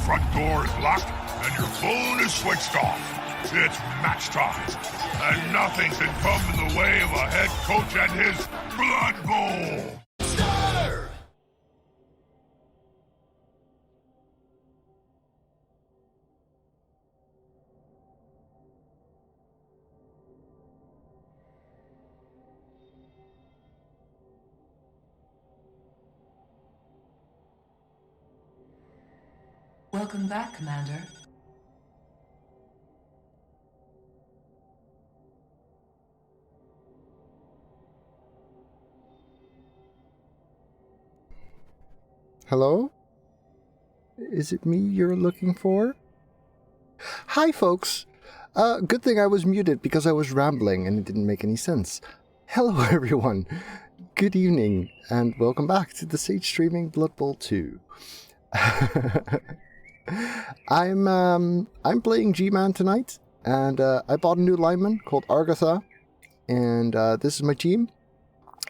front door is locked and your phone is switched off. It's match time, and nothing can come in the way of a head coach and his Blood Bowl. Starter! Welcome back, Commander. Hello? Is it me you're looking for? Hi, folks! Good thing I was muted because I was rambling and it didn't make any sense. Hello, everyone! Good evening, and welcome back to the Sage Streaming Blood Bowl 2. I'm playing GMan tonight, and I bought a new lineman called Argatha, and this is my team.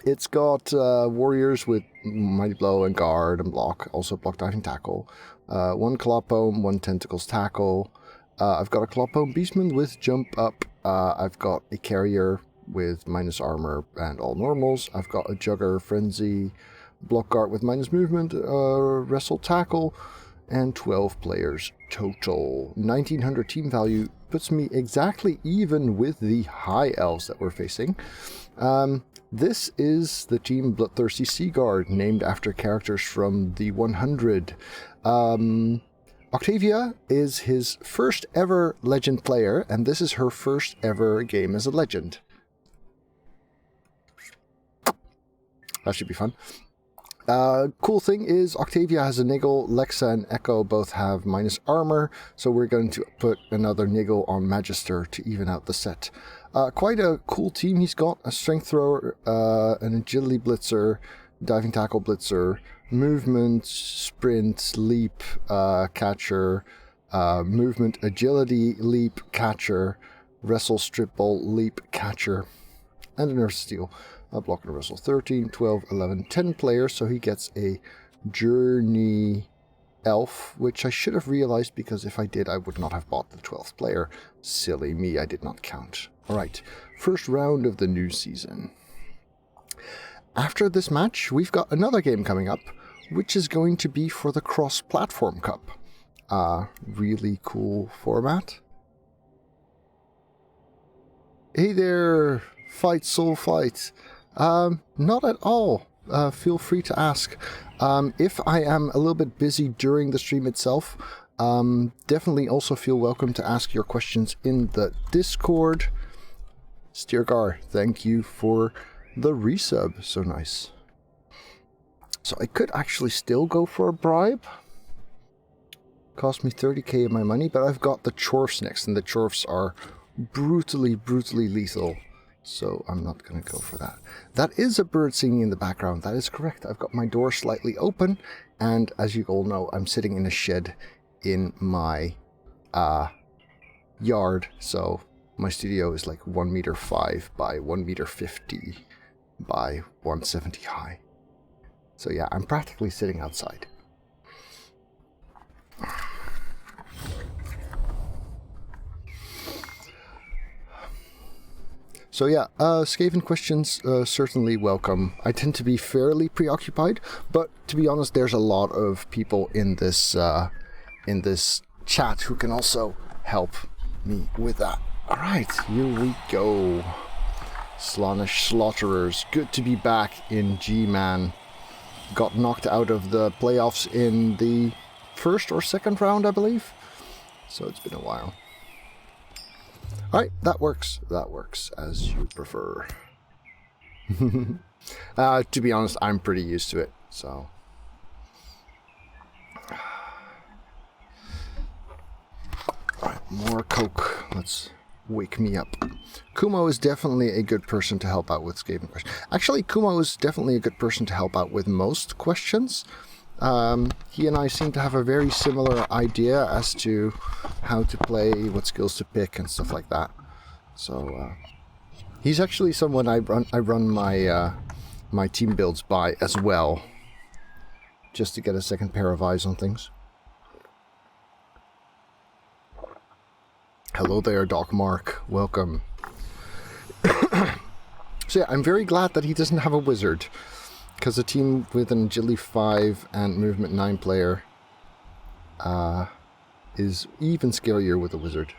It's got warriors with Mighty Blow and Guard and Block, also Block Diving Tackle. 1 Clawpome, 1 Tentacles Tackle. I've got a Clawpome Beastman with Jump Up. I've got a Carrier with minus Armor and all normals. I've got a Jugger, Frenzy, Block Guard with minus Movement, Wrestle Tackle, and 12 players total. 1900 team value puts me exactly even with the high elves that we're facing. This is the Team Bloodthirsty Sea Guard, named after characters from the 100. Octavia is his first ever legend player, and this is her first ever game as a legend. That should be fun. Cool thing is Octavia has a Niggle, Lexa and Echo both have minus armor, so we're going to put another Niggle on Magister to even out the set. Quite a cool team he's got: a Strength Thrower, an Agility Blitzer, Diving Tackle Blitzer, Movement, Sprint, Leap, Catcher, Movement, Agility, Leap, Catcher, Wrestle, Strip Bolt, Leap, Catcher, and a Nerve Steel. Block and Wrestle. 13, 12, 11, 10 players, so he gets a Journey Elf, which I should have realized, because if I did, I would not have bought the 12th player. Silly me, I did not count. Alright, first round of the new season. After this match, we've got another game coming up, which is going to be for the Cross-Platform Cup. Really cool format. Hey there, Fight Soul Fight. Not at all. Feel free to ask. If I am a little bit busy during the stream itself, definitely also feel welcome to ask your questions in the Discord. Steergar, thank you for the resub. So nice. So I could actually still go for a bribe. Cost me 30k of my money, but I've got the Chorfs next, and the Chorfs are brutally lethal. So I'm not going to go for that. That is a bird singing in the background. That is correct. I've got my door slightly open, and as you all know, I'm sitting in a shed in my yard. So my studio is like 1.5 meters by 1.50 meters by 170 high. So yeah, I'm practically sitting outside. So yeah, Skaven questions certainly welcome. I tend to be fairly preoccupied, but to be honest, there's a lot of people in this chat who can also help me with that. All right, here we go. Slaanesh Slaughterers, good to be back in GMan. Got knocked out of the playoffs in the first or second round, I believe. So it's been a while. Alright, that works. That works as you prefer. To be honest, I'm pretty used to it, so. Alright, more Coke. Let's wake me up. Kumo is definitely a good person to help out with Skaven questions. Actually, Kumo is definitely a good person to help out with most questions. He and I seem to have a very similar idea as to how to play, what skills to pick, and stuff like that. So, he's actually someone I run my my team builds by as well, just to get a second pair of eyes on things. Hello there, Doc Mark. Welcome. So yeah, I'm very glad that he doesn't have a wizard, because a team with an agility 5 and movement 9 player is even scarier with a wizard.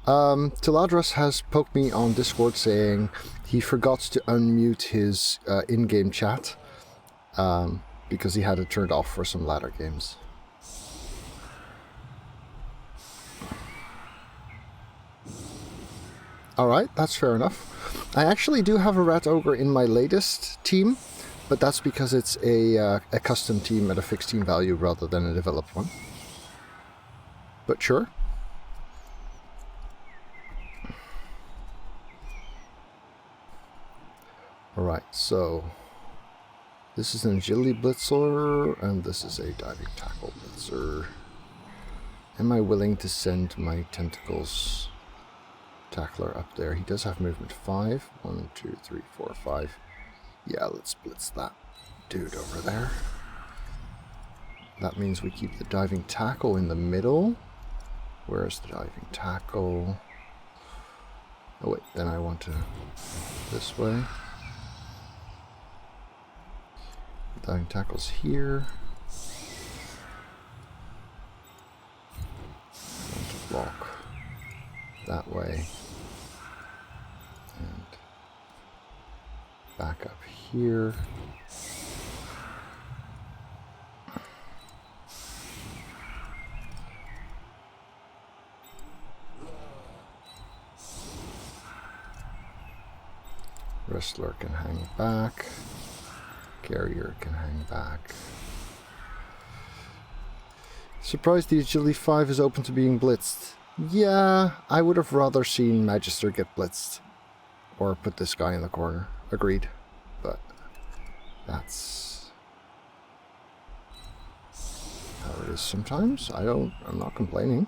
Tyladrhas has poked me on Discord saying he forgot to unmute his in-game chat because he had it turned off for some ladder games. Alright, that's fair enough. I actually do have a Rat Ogre in my latest team, but that's because it's a custom team at a fixed team value rather than a developed one. But sure. Alright, so this is an agility blitzer, and this is a diving tackle blitzer. Am I willing to send my tentacles tackler up there? He does have movement 5. 1, 2, 3, 4, 5. Yeah, let's blitz that dude over there. That means we keep the diving tackle in the middle. Where's the diving tackle? Oh wait, then I want to this way. Diving tackle's here. I want to block that way. And back up here. Wrestler can hang back. Carrier can hang back. Surprised the agility 5 is open to being blitzed. Yeah, I would have rather seen Magister get blitzed. Or put this guy in the corner. Agreed. But that's how it is sometimes. I'm not complaining.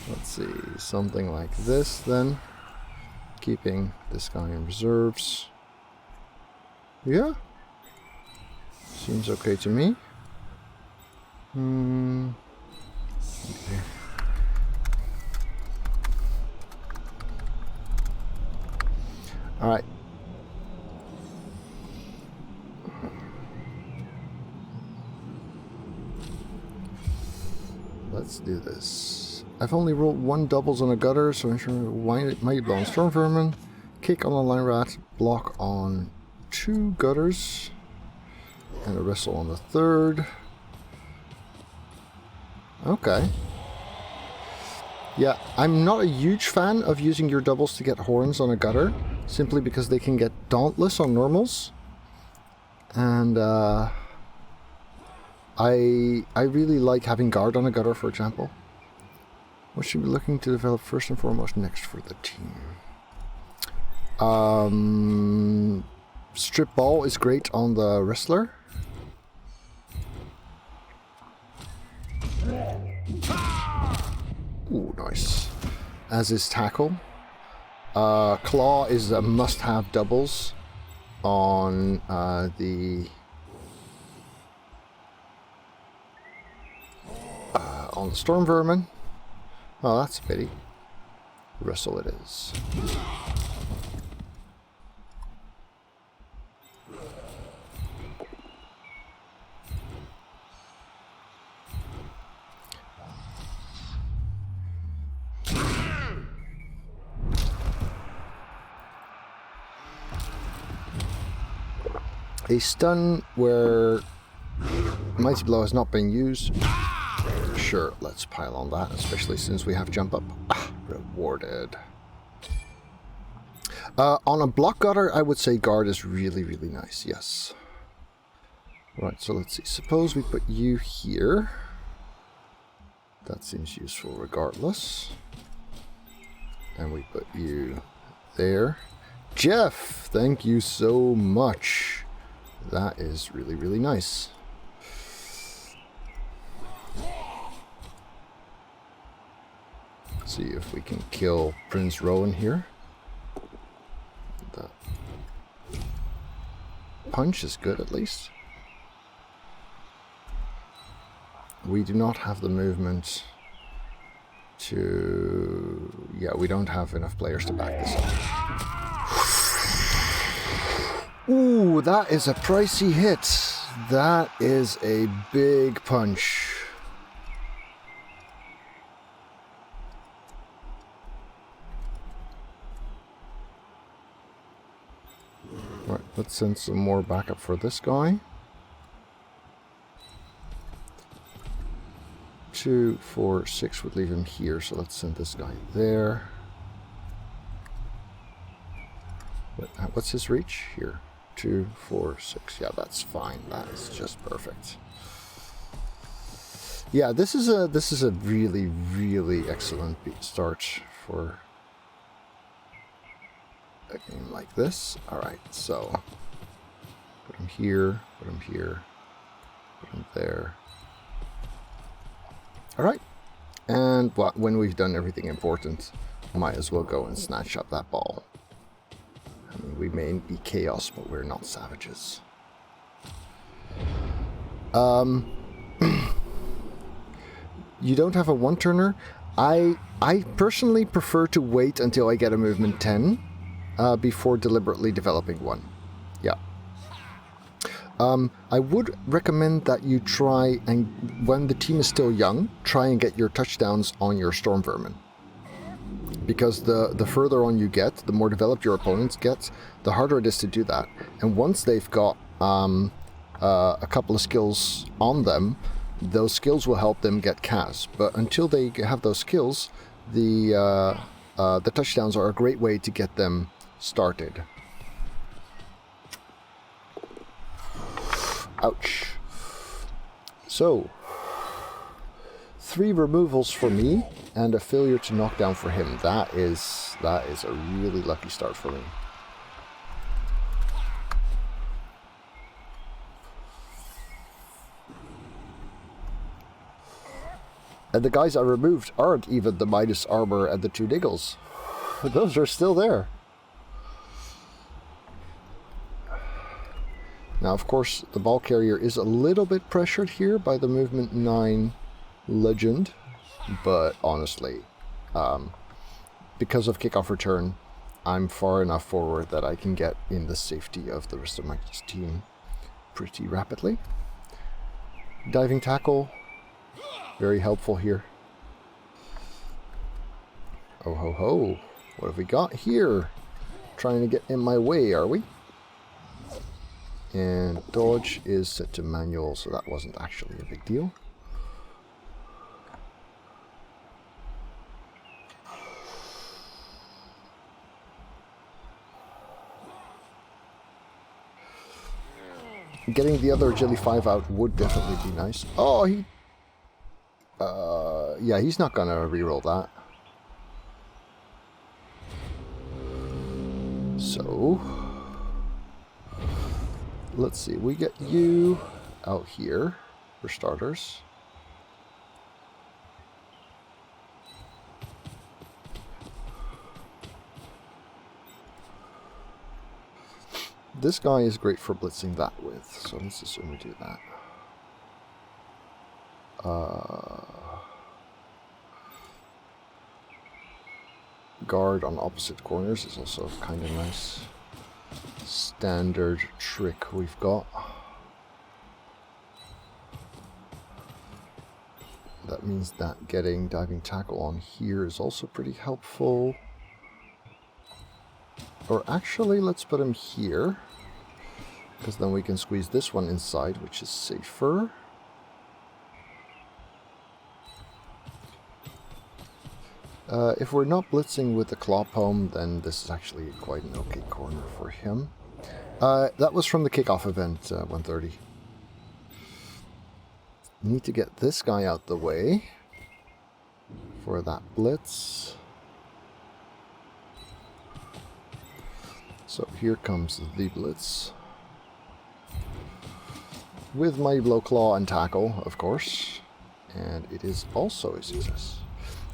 Let's see, something like this then. Keeping this guy in reserves. Yeah. Seems okay to me. Okay. Alright. Let's do this. I've only rolled 1 doubles on a gutter, so ensure Mighty Blow on Storm Vermin, kick on a line rat, block on 2 gutters, and a wrestle on the 3rd. Okay. Yeah, I'm not a huge fan of using your doubles to get horns on a gutter, simply because they can get dauntless on normals. And I really like having guard on a gutter, for example. What should we be looking to develop first and foremost next for the team? Strip ball is great on the wrestler. Ooh, nice. As is tackle. Claw is a must-have doubles on the Storm Vermin. Oh, that's a pity. Wrestle it is. A stun where Mighty Blow has not been used. Sure, let's pile on that, especially since we have jump up. Rewarded. On a block gutter, I would say guard is really, really nice, yes. Right, so let's see. Suppose we put you here. That seems useful regardless. And we put you there. Jeff, thank you so much. That is really, really nice. See if we can kill Prince Rowan here. The punch is good at least. We do not have the movement to... Yeah, we don't have enough players to back this up. Ooh, that is a pricey hit. That is a big punch. Right, let's send some more backup for this guy. 2, 4, 6 would leave him here, so let's send this guy there. What's his reach? Here. 2, 4, 6. Yeah, that's fine. That is just perfect. Yeah, this is a really, really excellent start for a game like this. Alright, so put him here, put him here, put him there. Alright, and when we've done everything important, might as well go and snatch up that ball. I mean, we may be chaos, but we're not savages. You don't have a one-turner? I personally prefer to wait until I get a movement 10 before deliberately developing one. Yeah. I would recommend that you try and, when the team is still young, try and get your touchdowns on your Storm Vermin. Because the further on you get, the more developed your opponents get, the harder it is to do that. And once they've got a couple of skills on them, those skills will help them get Cas. But until they have those skills, the touchdowns are a great way to get them started. Ouch. So, 3 removals for me and a failure to knock down for him. That is a really lucky start for me. And the guys I removed aren't even the minus armor and the 2 niggles. Those are still there. Now, of course, the ball carrier is a little bit pressured here by the movement 9 legend, but honestly, because of kickoff return, I'm far enough forward that I can get in the safety of the rest of my team pretty rapidly. Diving tackle, very helpful here. Oh ho ho, what have we got here? Trying to get in my way, are we? And dodge is set to manual, so that wasn't actually a big deal. Getting the other Agility 5 out would definitely be nice. Oh, yeah, he's not gonna reroll that. So, let's see, we get you out here for starters. This guy is great for blitzing that with, so let's assume we do that. Guard on opposite corners is also kind of nice. Standard trick we've got. That means that getting diving tackle on here is also pretty helpful. Or actually, let's put him here, because then we can squeeze this one inside, which is safer. If we're not blitzing with the claw poem, then this is actually quite an okay corner for him. That was from the kickoff event, 130. Need to get this guy out the way for that blitz. So here comes the blitz. With my blow claw and tackle, of course. And it is also a success.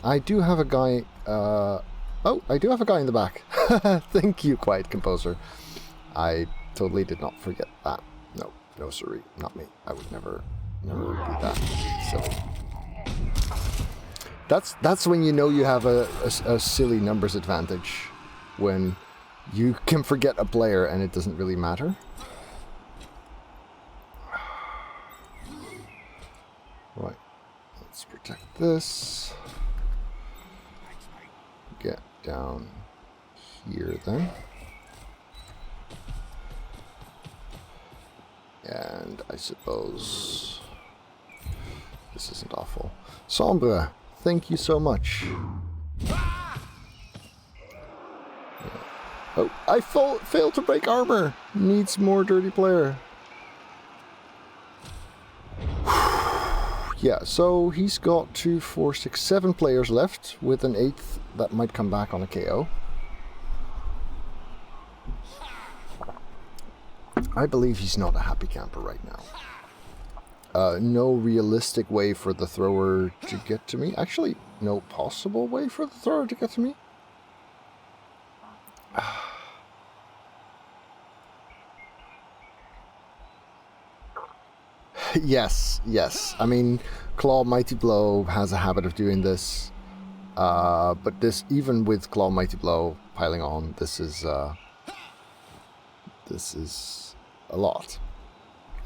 I do have a guy... I do have a guy in the back. Thank you, Quiet Composer. I totally did not forget that. No, siree, not me. I would never never be that silly. That's when you know you have a silly numbers advantage, when you can forget a player and it doesn't really matter. Right, let's protect this. Get down here then. And I suppose this isn't awful. Sombre, thank you so much. Oh, I failed to break armor. Needs more dirty player. Yeah, so he's got 2, 4, 6, 7 players left, with an 8th that might come back on a KO. I believe he's not a happy camper right now. No realistic way for the thrower to get to me. Actually, no possible way for the thrower to get to me. Yes. I mean, Claw Mighty Blow has a habit of doing this. But this, even with Claw Mighty Blow piling on, this is a lot.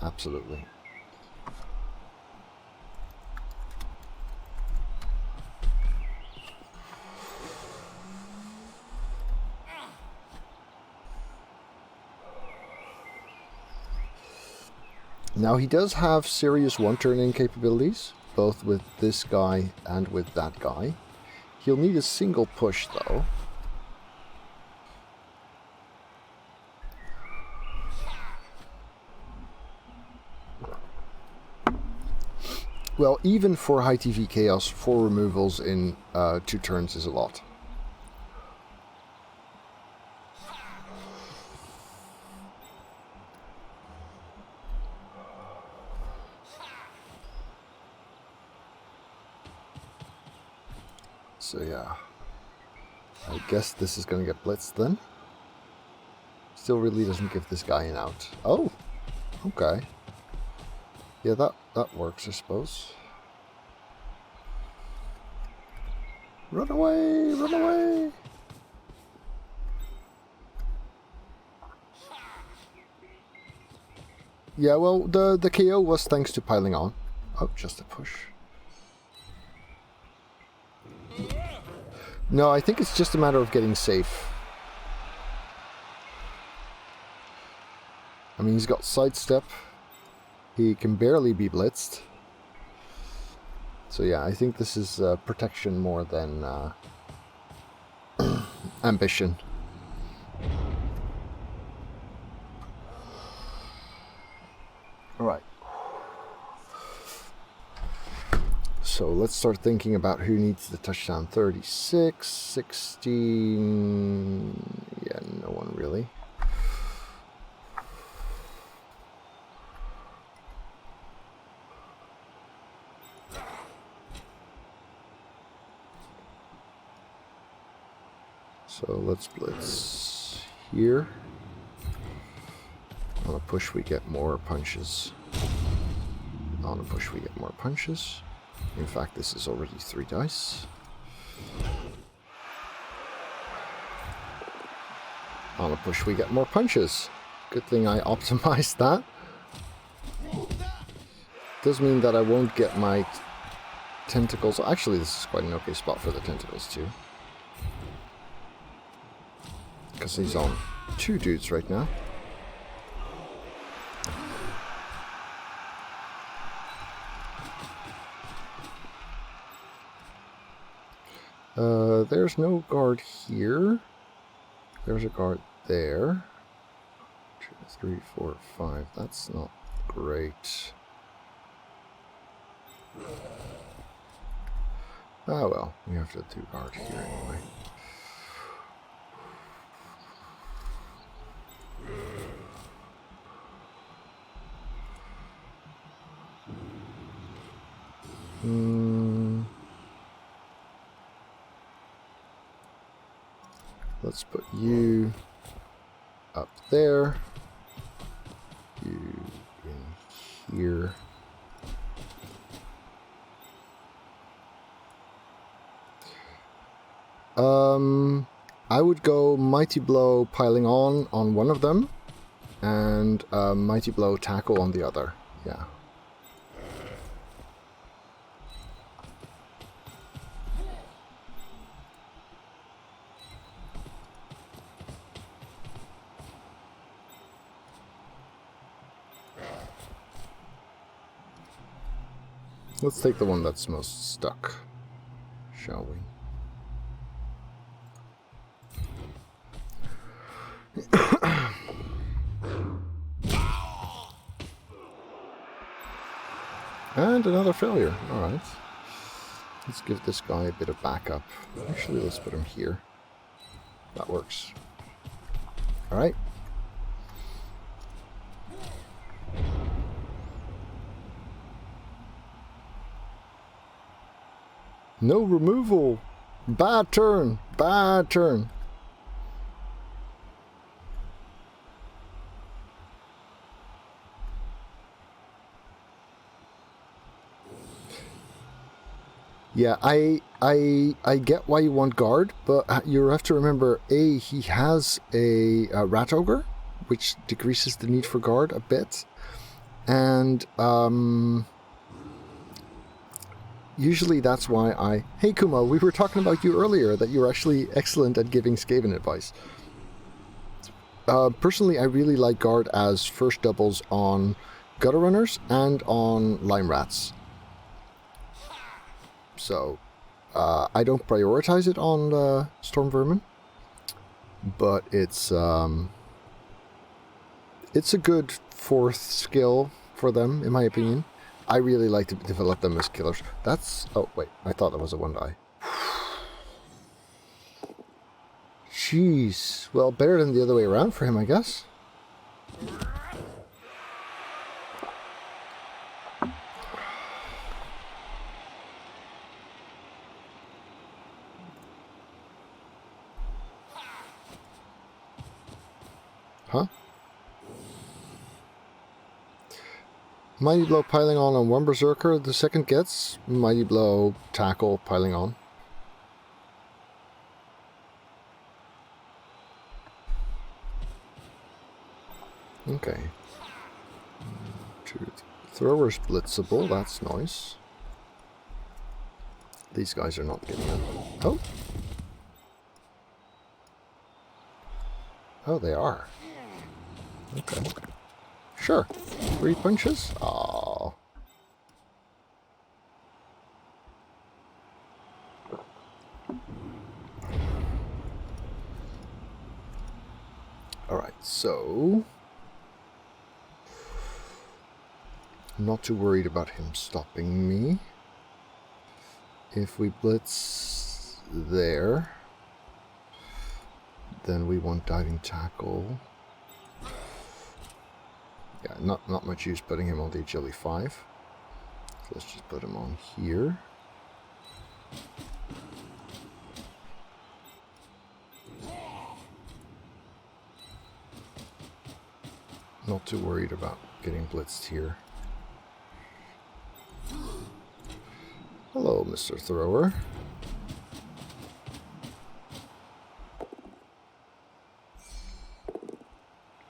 Absolutely. Now he does have serious one-turning capabilities, both with this guy and with that guy. He'll need a single push though. Well, even for high TV Chaos, 4 removals in 2 turns is a lot. So yeah, I guess this is going to get blitzed then. Still really doesn't give this guy an out. Oh, okay. Yeah, that works, I suppose. Run away! Run away! Yeah, well, the KO was thanks to piling on. Oh, just a push. No, I think it's just a matter of getting safe. I mean, he's got sidestep. He can barely be blitzed. So yeah, I think this is protection more than ambition. Alright. So let's start thinking about who needs the touchdown. 36, 16... Yeah, no one really. So let's blitz here. On a push we get more punches. On a push we get more punches. In fact, this is already 3 dice. On a push we get more punches. Good thing I optimized that. Does mean that I won't get my tentacles. Actually, this is quite an okay spot for the tentacles too. Because he's on 2 dudes right now. There's no guard here. There's a guard there. 2, 3, 4, 5. That's not great. Ah well, we have to do guard here anyway. Let's put you up there, you in here, I would go Mighty Blow piling on one of them, and Mighty Blow tackle on the other. Yeah. Let's take the one that's most stuck, shall we? And another failure. Alright. Let's give this guy a bit of backup. Actually, let's put him here. That works. Alright. No removal! Bad turn! Bad turn! Yeah, I get why you want guard, but you have to remember, A, he has a rat ogre, which decreases the need for guard a bit, and usually that's why I... Hey Kuma, we were talking about you earlier, that you're actually excellent at giving Skaven advice. Personally, I really like guard as first doubles on gutter runners and on lime rats. So, I don't prioritize it on storm vermin, but it's a good fourth skill for them, in my opinion. I really like to develop them as killers. That's... Oh, wait. I thought that was a 1-die. Jeez. Well, better than the other way around for him, I guess. Huh? Mighty Blow piling on one Berserker, the second gets. Mighty Blow tackle piling on. Okay. Thrower's blitzable, that's nice. These guys are not getting it. Oh! Oh, they are. Okay. Sure. 3 punches? Aww. Alright, so... I'm not too worried about him stopping me. If we blitz there, then we want diving tackle. Yeah, not much use putting him on the agility 5. So let's just put him on here. Not too worried about getting blitzed here. Hello, Mr. Thrower.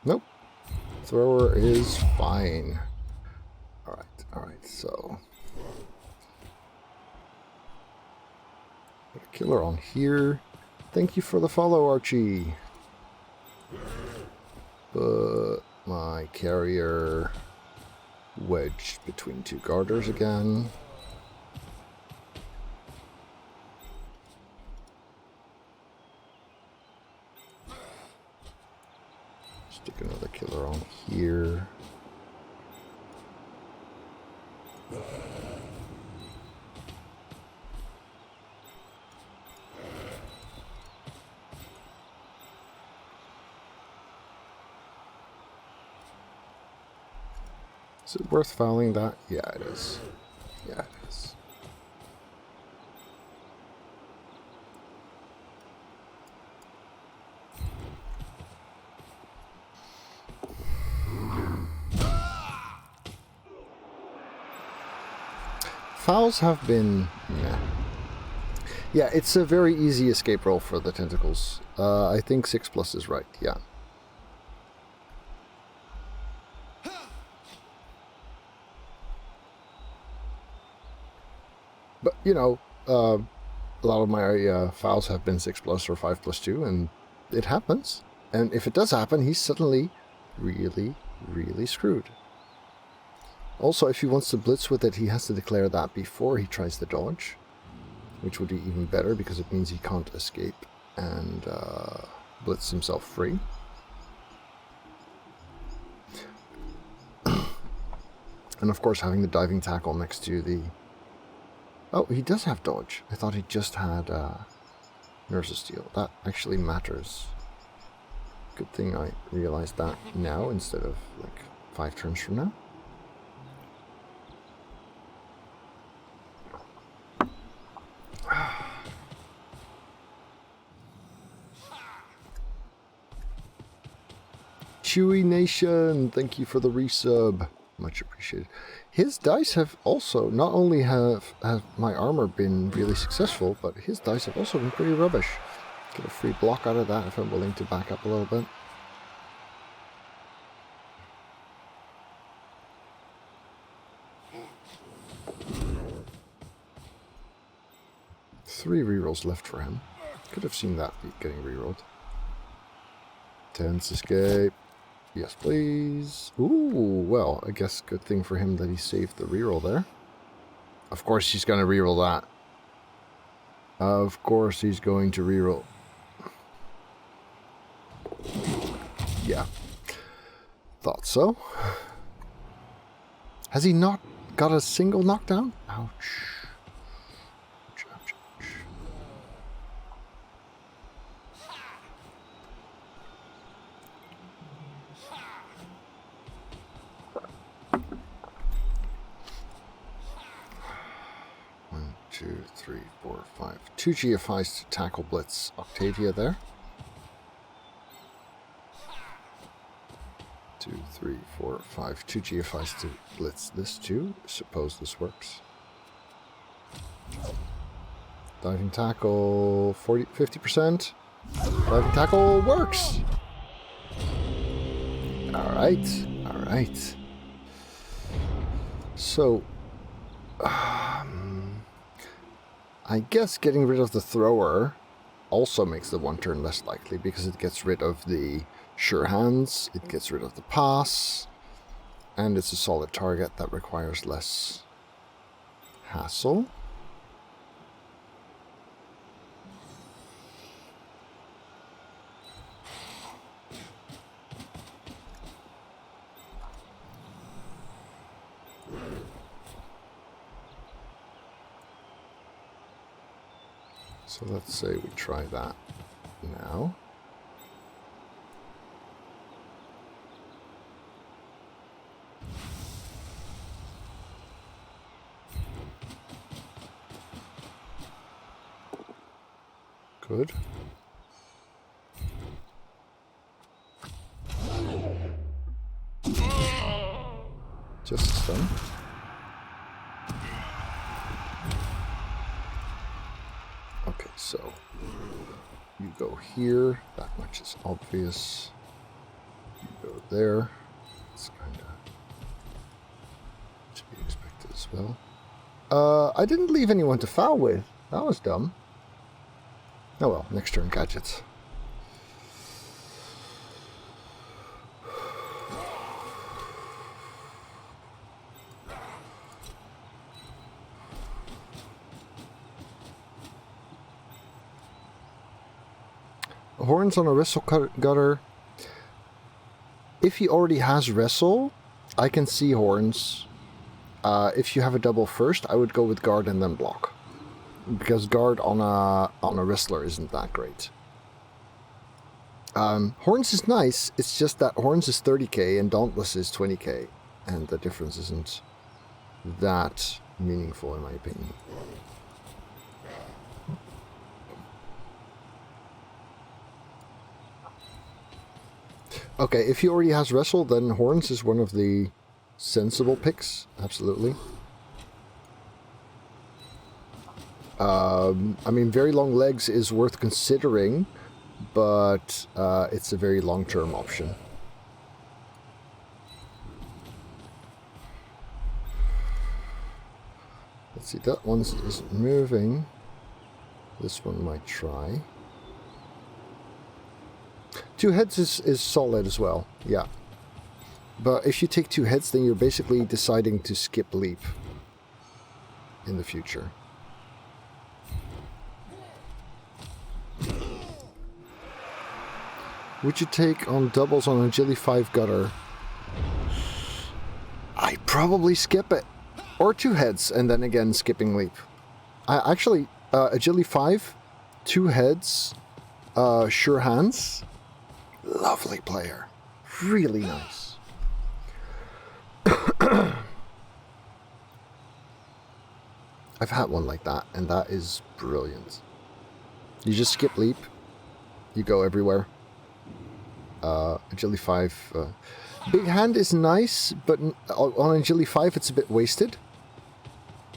Nope. Thrower is fine. Alright, so... Put a killer on here. Thank you for the follow, Archie. But my carrier wedged between 2 garters again. Stick another killer on here. Is it worth fouling that? Yeah, it is. Yeah, it is. Fouls have been... Meh. Yeah, it's a very easy escape roll for the tentacles. I think 6+ is right, yeah. But, you know, a lot of my files have been 6+ or 5+2, and it happens. And if it does happen, he's suddenly really, really screwed. Also, if he wants to blitz with it, he has to declare that before he tries to dodge, which would be even better because it means he can't escape and blitz himself free. And of course, having the diving tackle next to the... Oh, he does have dodge. I thought he just had Nurse's Steel. That actually matters. Good thing I realized that now instead of like 5 turns from now. Chewy Nation, thank you for the resub. Much appreciated. His dice have also, not only have my armor been really successful, but his dice have also been pretty rubbish. Get a free block out of that if I'm willing to back up a little bit. Three rerolls left for him. Could have seen that getting rerolled. Tense escape. Yes, please. Ooh, well, I guess good thing for him that he saved the reroll there. Of course he's going to reroll that. Of course he's going to reroll. Yeah. Thought so. Has he not got a single knockdown? Ouch. Ouch, ouch, ouch. One, two, three, four, five. 2 GFIs to tackle blitz Octavia there. 2, 3, 4, 5. 2 GFIs to blitz this too. Suppose this works. Diving tackle 50%. Diving tackle works. Alright. Alright. So I guess getting rid of the thrower also makes the 1 turn less likely because it gets rid of the sure hands, it gets rid of the pass, and it's a solid target that requires less hassle. So let's say we try that now. Good. Just stun. Okay, so you go here. That much is obvious. You go there. It's kind of to be expected as well. I didn't leave anyone to foul with. That was dumb. Oh well, next turn gadgets. Horns on a wrestle gutter. If he already has wrestle, I can see horns. If you have a double first, I would go with guard and then block. Because guard on a wrestler isn't that great. Horns is nice, it's just that Horns is 30k and Dauntless is 20k, and the difference isn't that meaningful in my opinion. Okay, if he already has wrestle, then Horns is one of the sensible picks, absolutely. I mean, very long legs is worth considering, but it's a very long-term option. Let's see, that one isn't moving. This one might try. 2 heads is solid as well, yeah. But if you take 2 heads, then you're basically deciding to skip leap in the future. Would you take on doubles on Agility 5 gutter? I'd probably skip it. Or 2 heads, and then again skipping leap. Actually, Agility 5, 2 heads, sure hands. Lovely player. Really nice. I've had one like that, and that is brilliant. You just skip leap. You go everywhere. Agility 5. Big hand is nice, but on Agility 5 it's a bit wasted.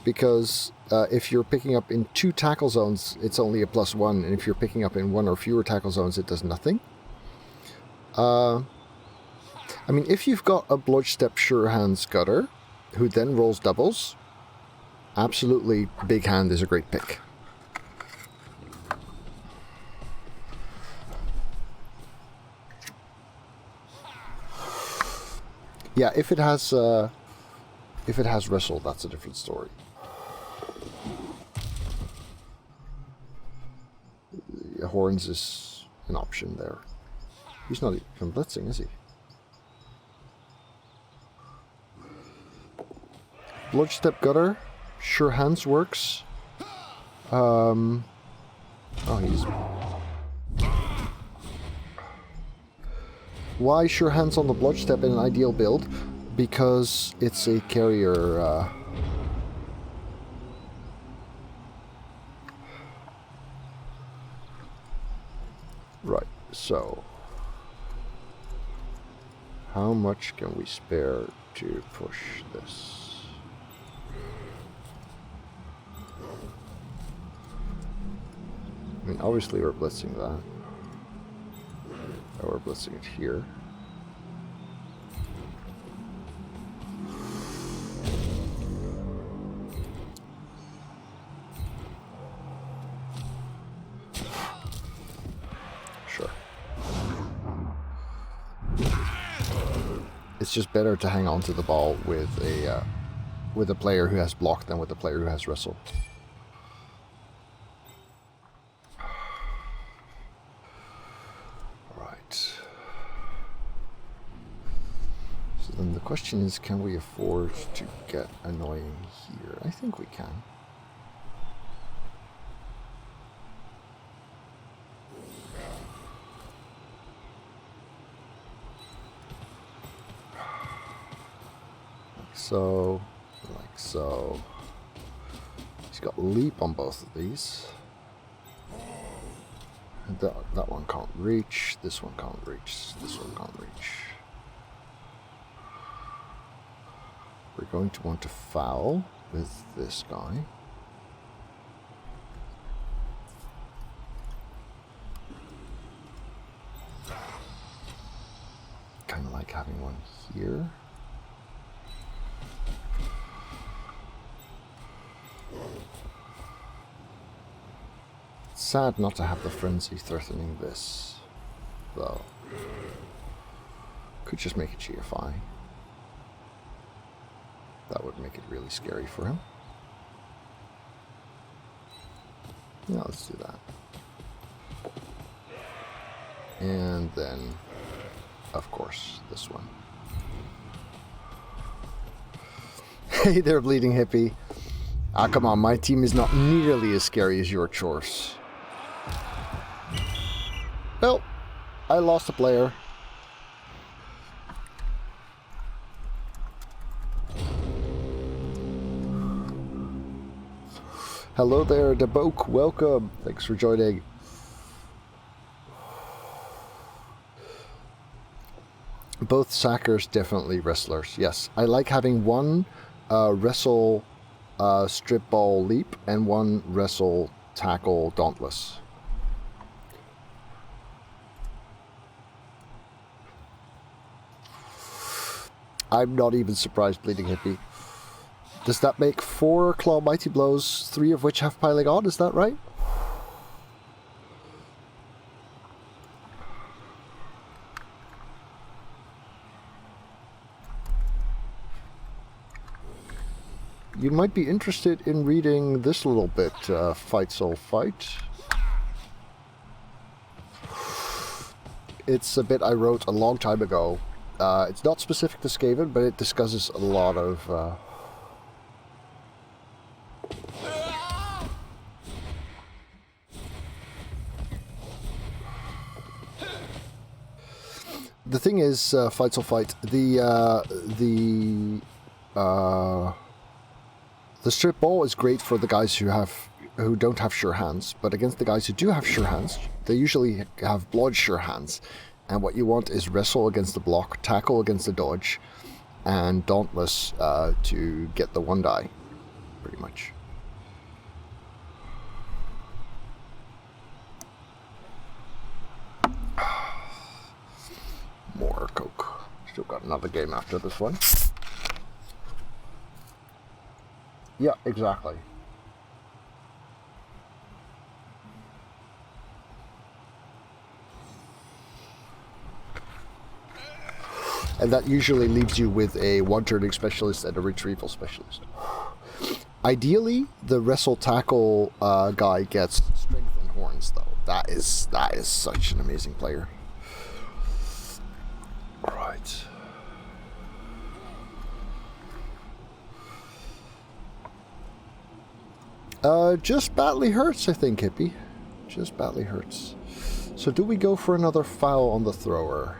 Because if you're picking up in 2 tackle zones, it's only a +1. And if you're picking up in 1 or fewer tackle zones, it does nothing. I mean, if you've got a Bludgestep Sure Hands Gutter, who then rolls doubles, absolutely Big Hand is a great pick. Yeah, if it has wrestle, that's a different story. Horns is an option there. He's not even blitzing, is he? Bludgestep Gutter, Sure Hands works. Oh, he's... Why Sure Hands on the Bludgestep in an ideal build? Because it's a carrier... Right, so... How much can we spare to push this? I mean, obviously we're blitzing that. Or we're blitzing it here. Sure. It's just better to hang on to the ball with a player who has blocked than with a player who has wrestled. Then the question is, can we afford to get annoying here? I think we can. Like so, like so. He's got leap on both of these. That one can't reach, this one can't reach, this one can't reach. We're going to want to foul with this guy. Kind of like having one here. It's sad not to have the frenzy threatening this, though. Could just make it GFI. That would make it really scary for him. Yeah, let's do that. And then, of course, this one. Hey there, Bleeding Hippie. Ah, come on, my team is not nearly as scary as your chores. Well, I lost a player. Hello there, Deboke. Welcome. Thanks for joining. Both sackers, definitely wrestlers. Yes, I like having one wrestle strip ball leap, and 1 wrestle tackle dauntless. I'm not even surprised, Bleeding Hippie. Does that make 4 Claw Mighty Blows, 3 of which have piling on? Is that right? You might be interested in reading this little bit, Fight Soul Fight. It's a bit I wrote a long time ago. It's not specific to Skaven, but it discusses a lot of... The thing is, Fight Soul Fight, the strip ball is great for the guys who don't have sure hands, but against the guys who do have sure hands, they usually have blood sure hands. And what you want is wrestle against the block, tackle against the dodge, and dauntless to get the 1 die, pretty much. More Coke. Still got another game after this one. Yeah, exactly. And that usually leaves you with a 1-turning specialist and a retrieval specialist. Ideally, the wrestle tackle guy gets strength and horns, though. That is such an amazing player. Right. Just badly hurts, I think, Hippie. Just badly hurts. So do we go for another foul on the thrower?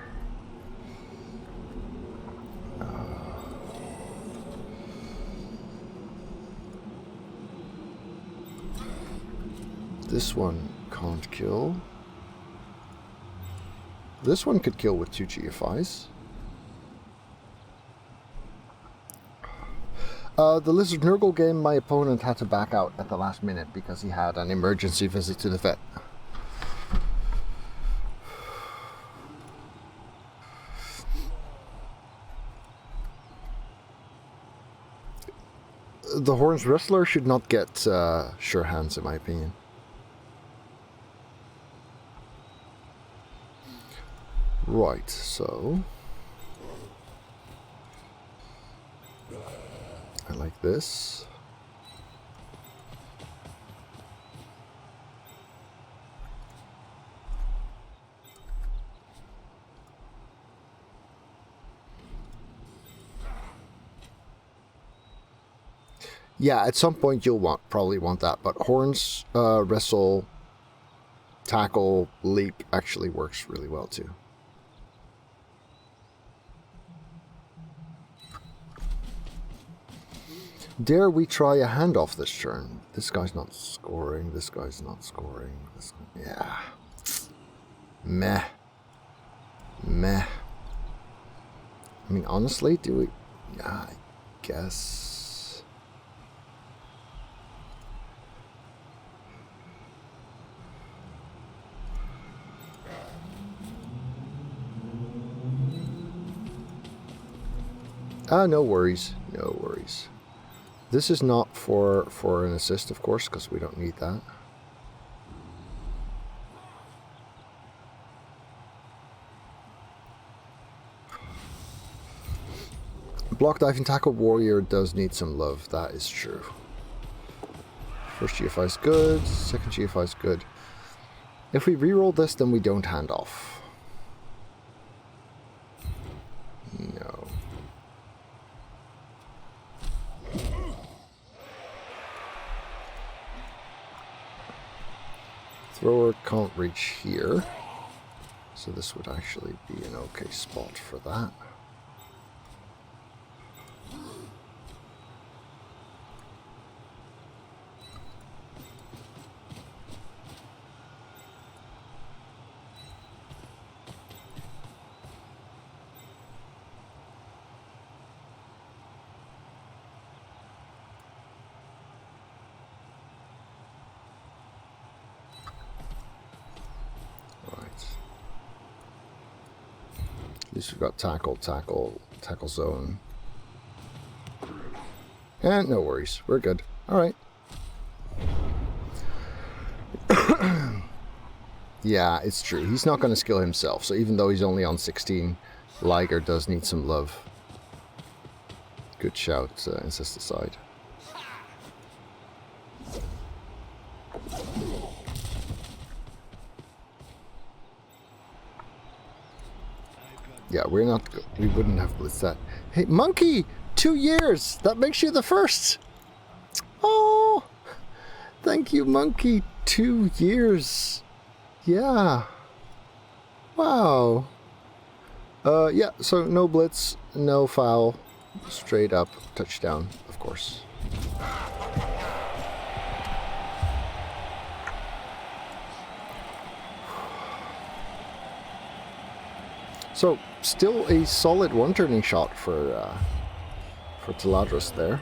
This one can't kill. This one could kill with 2 GFIs. The Lizard Nurgle game, my opponent had to back out at the last minute because he had an emergency visit to the vet. The Horns Wrestler should not get sure hands, in my opinion. Right, so... I like this. Yeah, at some point you'll probably want that, but Horns, Wrestle, Tackle, Leap actually works really well too. Dare we try a handoff this turn? This guy's not scoring, this guy's not scoring. Yeah. Meh. Meh. I mean, honestly, do we... Yeah, I guess... no worries. No worries. This is not for an assist, of course, because we don't need that. Block, dive, and tackle warrior does need some love, that is true. First GFI is good, second GFI is good. If we reroll this, then we don't hand off. No. Thrower can't reach here, so this would actually be an okay spot for that. least we've got tackle zone. And no worries, we're good. Alright. Yeah, it's true. He's not going to skill himself, so even though he's only on 16, Liger does need some love. Good shout, Incesticide. Yeah, we wouldn't have blitzed that. Hey, Monkey! 2 years! That makes you the first! Oh! Thank you, Monkey. 2 years. Yeah. Wow. Yeah, so no blitz, no foul. Straight up touchdown, of course. So, still a solid one-turning shot for Tyladrhas there.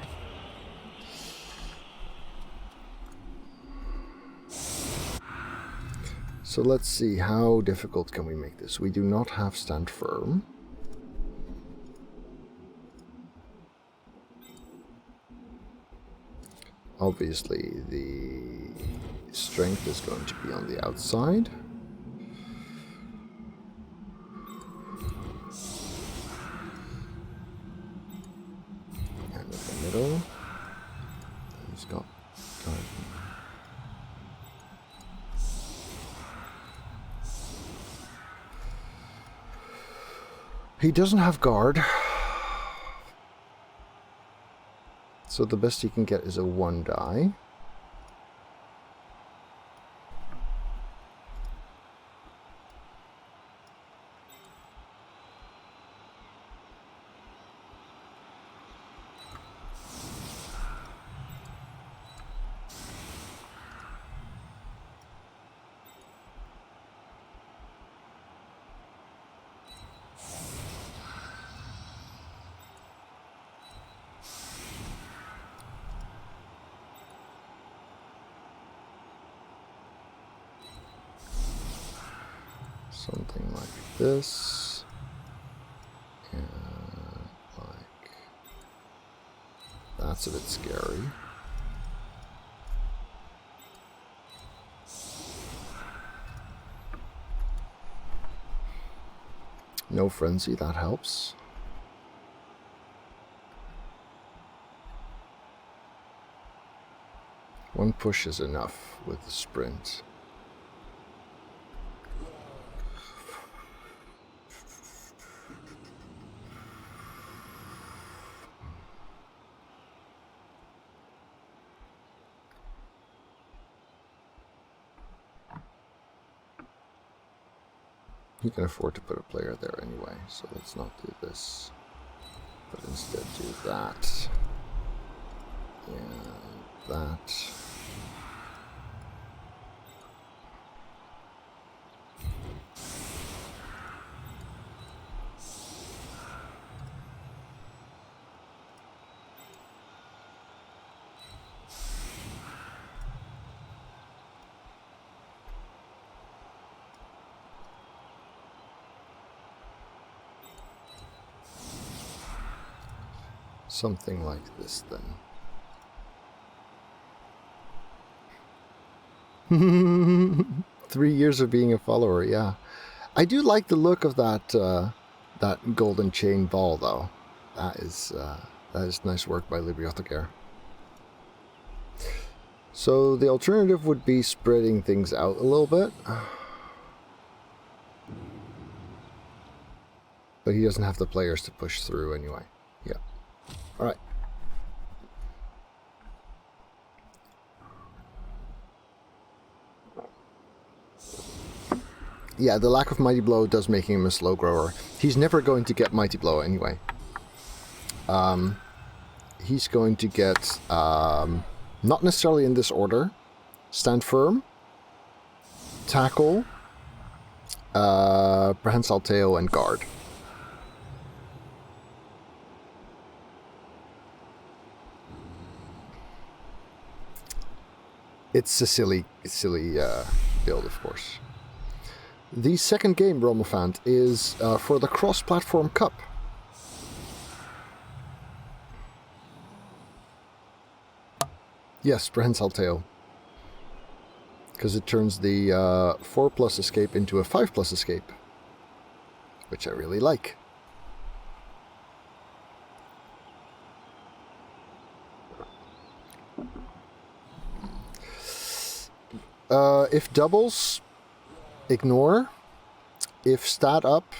So let's see, how difficult can we make this? We do not have stand firm. Obviously, the strength is going to be on the outside. And in the middle, he's got he doesn't have guard. So the best he can get is a 1 die. Something like this, and like that's a bit scary. No frenzy, that helps. One push is enough with the sprint. You can afford to put a player there anyway, so let's not do this, but instead do that, and that. Something like this, then. 3 years of being a follower, yeah. I do like the look of that that golden chain ball, though. That is nice work by Libriothagare. So the alternative would be spreading things out a little bit. But he doesn't have the players to push through anyway. Yeah. Alright. Yeah, the lack of Mighty Blow does make him a slow grower. He's never going to get Mighty Blow anyway. He's going to get, not necessarily in this order, Stand Firm, Tackle, Prehensile Tail, and Guard. It's a silly build, of course. The second game, Romafant, is for the cross-platform cup. Yes, Prehensile Tail. Because it turns the 4+ escape into a 5+ escape. Which I really like. If doubles, ignore. If stat up,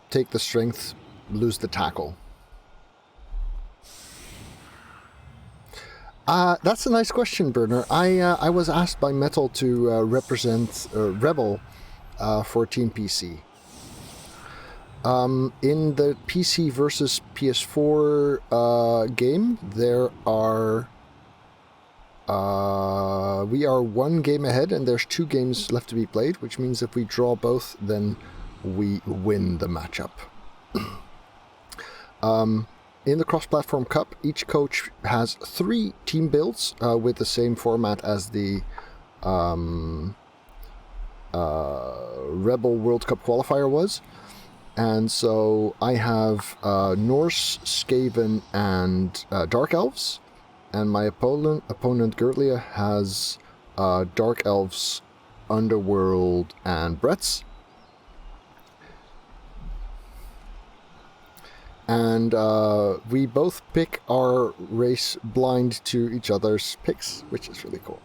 take the strength, lose the tackle. That's a nice question, Burner. I was asked by Metal to represent Rebel for Team PC. In the PC versus PS4 game, there are... we are 1 game ahead and there's 2 games left to be played, which means if we draw both, then we win the matchup. In the cross-platform cup, each coach has 3 team builds with the same format as the Rebel World Cup qualifier was. And so I have Norse, Skaven, and Dark Elves. And my opponent Gertlia, has Dark Elves, Underworld, and Bretts. And we both pick our race blind to each other's picks, which is really cool.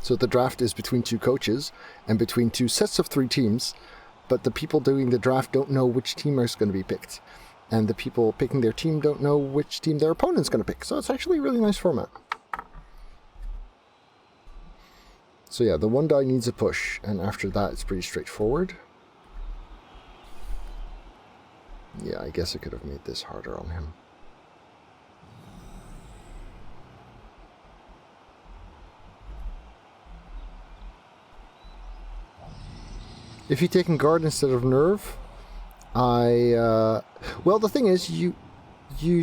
So the draft is between 2 coaches and between 2 sets of 3 teams, but the people doing the draft don't know which team is going to be picked. And the people picking their team don't know which team their opponent's going to pick. So it's actually a really nice format. So yeah, the 1 die needs a push, and after that it's pretty straightforward. Yeah, I guess I could have made this harder on him. If you're taking guard instead of nerve, well, the thing is, you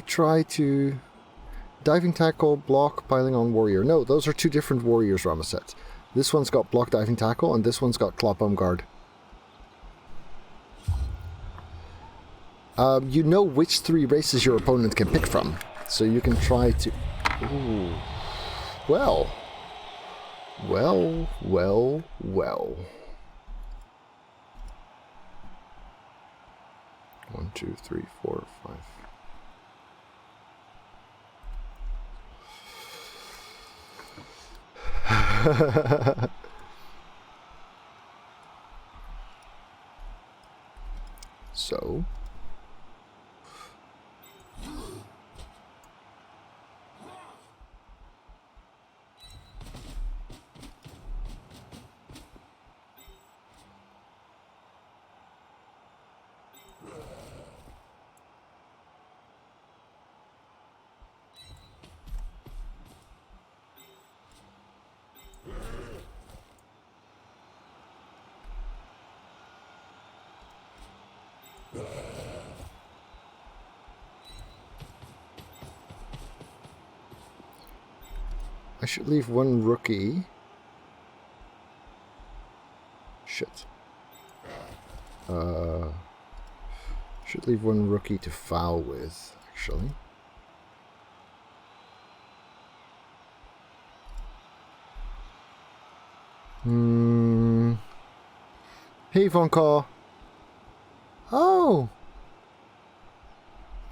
try to diving tackle, block, piling on warrior. No, those are 2 different warriors, Ramaset. This one's got block, diving tackle, and this one's got claw bomb guard. You know which 3 races your opponent can pick from, so you can try to... Ooh. Well. 1, 2, 3, 4, 5. So... I should leave 1 rookie. Shit. Should leave 1 rookie to foul with, actually. Hey, Vonka. Oh!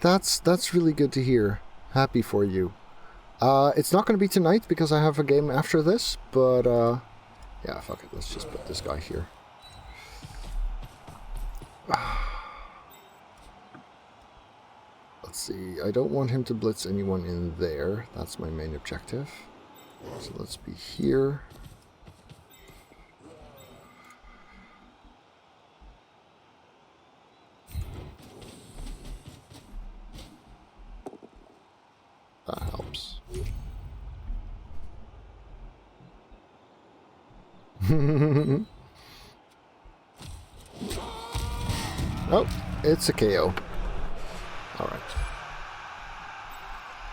That's really good to hear. Happy for you. It's not going to be tonight because I have a game after this, but yeah, fuck it. Let's just put this guy here. Let's see. I don't want him to blitz anyone in there. That's my main objective. So let's be here. That helps. Oh, it's a KO. Alright.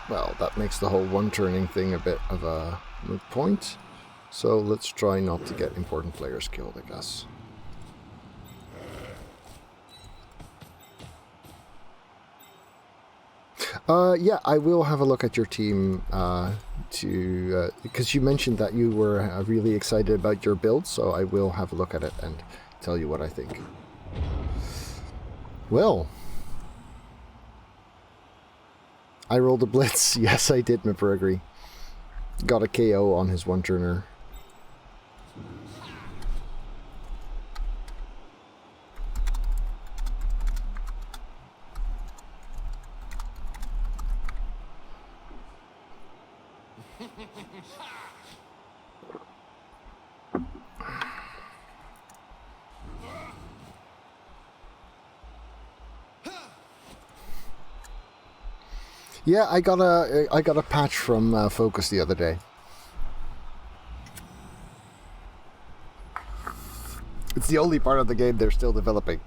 Well, that makes the whole one-turning thing a bit of a moot point. So let's try not to get important players killed, I guess. Yeah, I will have a look at your team because you mentioned that you were really excited about your build, so I will have a look at it and tell you what I think. Well, I rolled a blitz. Yes, I did, Mabrugri. Got a KO on his one-turner. Yeah, I got a patch from Focus the other day. It's the only part of the game they're still developing.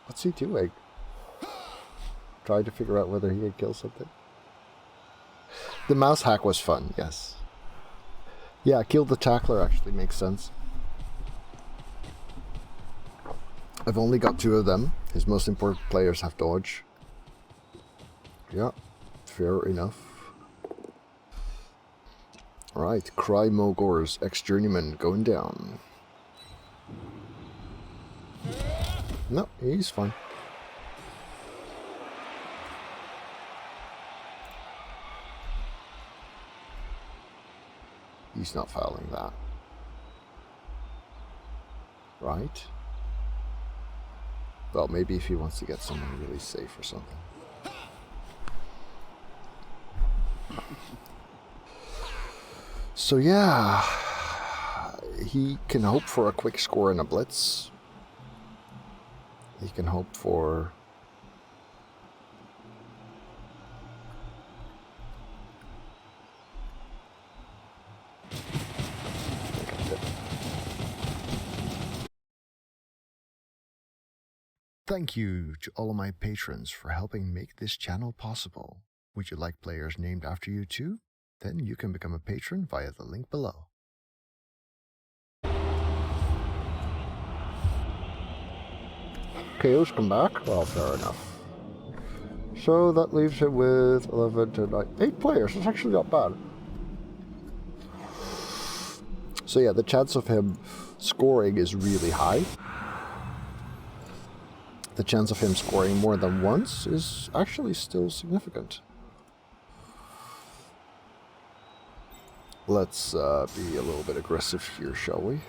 What's he doing? Trying to figure out whether he could kill something. The mouse hack was fun, yes. Yeah, kill the tackler actually makes sense. I've only got 2 of them. His most important players have dodge. Yeah, fair enough. Alright, Cry Mogor's ex-journeyman going down. No, he's fine. He's not fouling that. Right? Well, maybe if he wants to get someone really safe or something. So yeah, he can hope for a quick score in a blitz. He can hope for... Thank you to all of my patrons for helping make this channel possible. Would you like players named after you too? Then you can become a patron via the link below. KO's come back? Well, fair enough. So that leaves him with 11 to 9, 8 players. That's actually not bad. So yeah, the chance of him scoring is really high. The chance of him scoring more than once is actually still significant. Let's be a little bit aggressive here, shall we?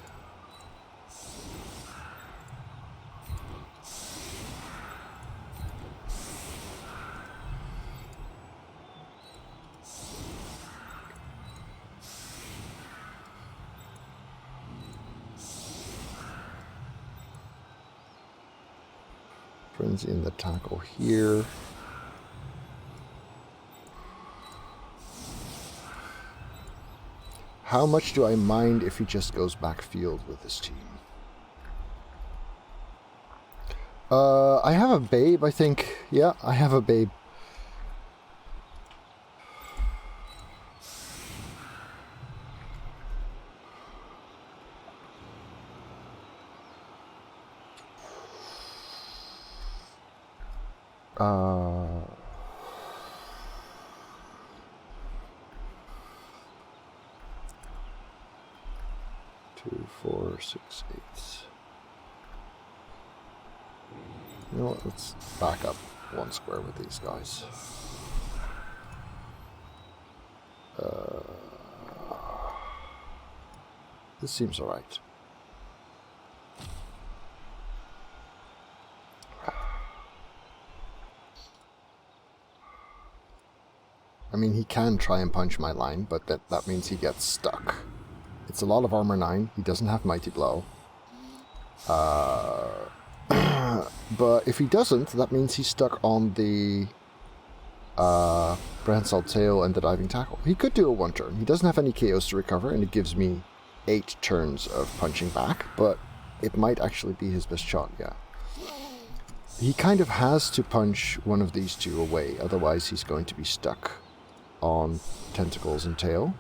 Frenzy in the tackle here. How much do I mind if he just goes backfield with his team? I have a babe, I think. Yeah, I have a babe. Two, 4, 6, 8. You know what? Let's back up 1 square with these guys. This seems alright. I mean, he can try and punch my line, but that means he gets stuck. It's a lot of armor 9. He doesn't have Mighty Blow. But if he doesn't, that means he's stuck on the Prehensile Tail and the Diving Tackle. He could do a 1 turn. He doesn't have any KOs to recover, and it gives me 8 turns of punching back, but it might actually be his best shot, yeah. He kind of has to punch one of these two away, otherwise he's going to be stuck on tentacles and tail.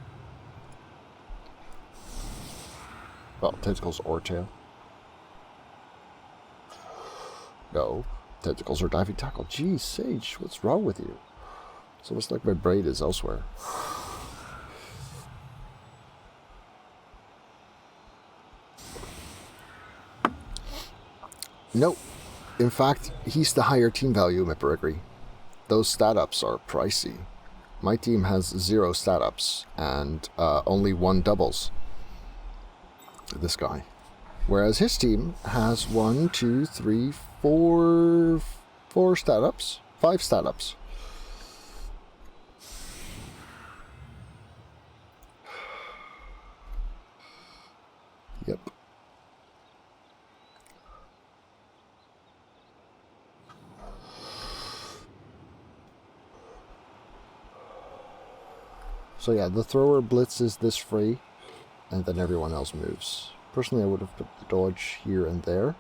Well, tentacles or tail. No, tentacles or diving tackle. Geez, Sage, what's wrong with you? It's almost like my brain is elsewhere. Nope. In fact, he's the higher team value, Mipperagri. Those stat ups are pricey. My team has 0 stat ups and only 1 doubles. This guy. Whereas his team has 1, 2, 3, 4 stat ups. 5 stat ups. Yep. So yeah, the thrower blitzes this free, and then everyone else moves. Personally, I would have put the dodge here and there,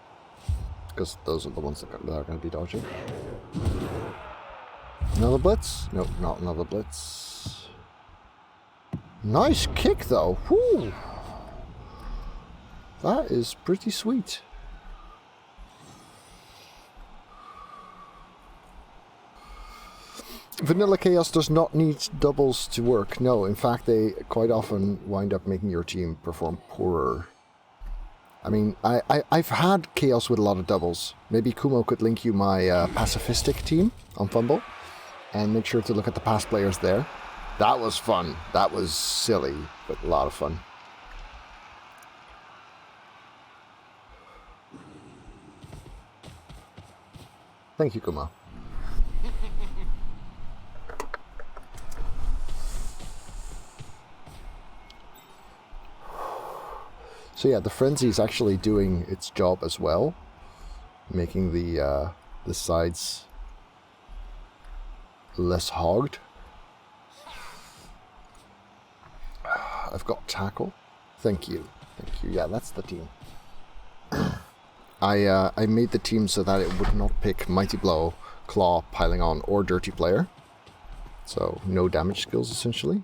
because those are the ones that are going to be dodging. Another blitz? Nope, not another blitz. Nice kick though. Whew. That is pretty sweet. Vanilla Chaos does not need doubles to work. No, in fact, they quite often wind up making your team perform poorer. I mean, I've had Chaos with a lot of doubles. Maybe Kumo could link you my pacifistic team on Fumble, and make sure to look at the past players there. That was fun. That was silly, but a lot of fun. Thank you, Kumo. So yeah, the frenzy is actually doing its job as well, making the sides less hogged. I've got tackle. Thank you. Thank you. Yeah, that's the team. I made the team so that it would not pick Mighty Blow, Claw, Piling On, or Dirty Player. So no damage skills essentially.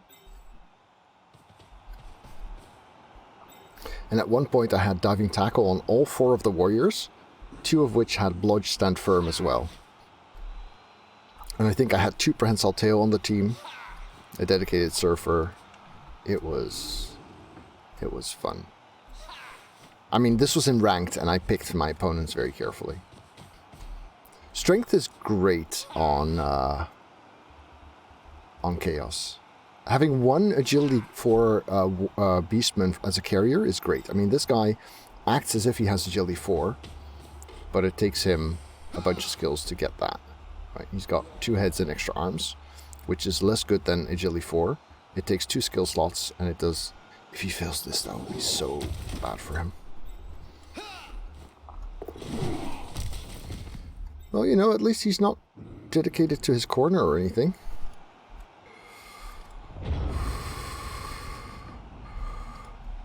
And at one point I had Diving Tackle on all 4 of the warriors, 2 of which had Blodge Stand Firm as well. And I think I had 2 Prehensile Tail on the team, a dedicated Surfer. It was fun. I mean, this was in ranked, and I picked my opponents very carefully. Strength is great on Chaos. Having 1 agility for Beastman as a carrier is great. I mean, this guy acts as if he has agility 4, but it takes him a bunch of skills to get that. Right? He's got 2 heads and extra arms, which is less good than agility 4. It takes 2 skill slots, and it does... If he fails this, that would be so bad for him. Well, you know, at least he's not dedicated to his corner or anything.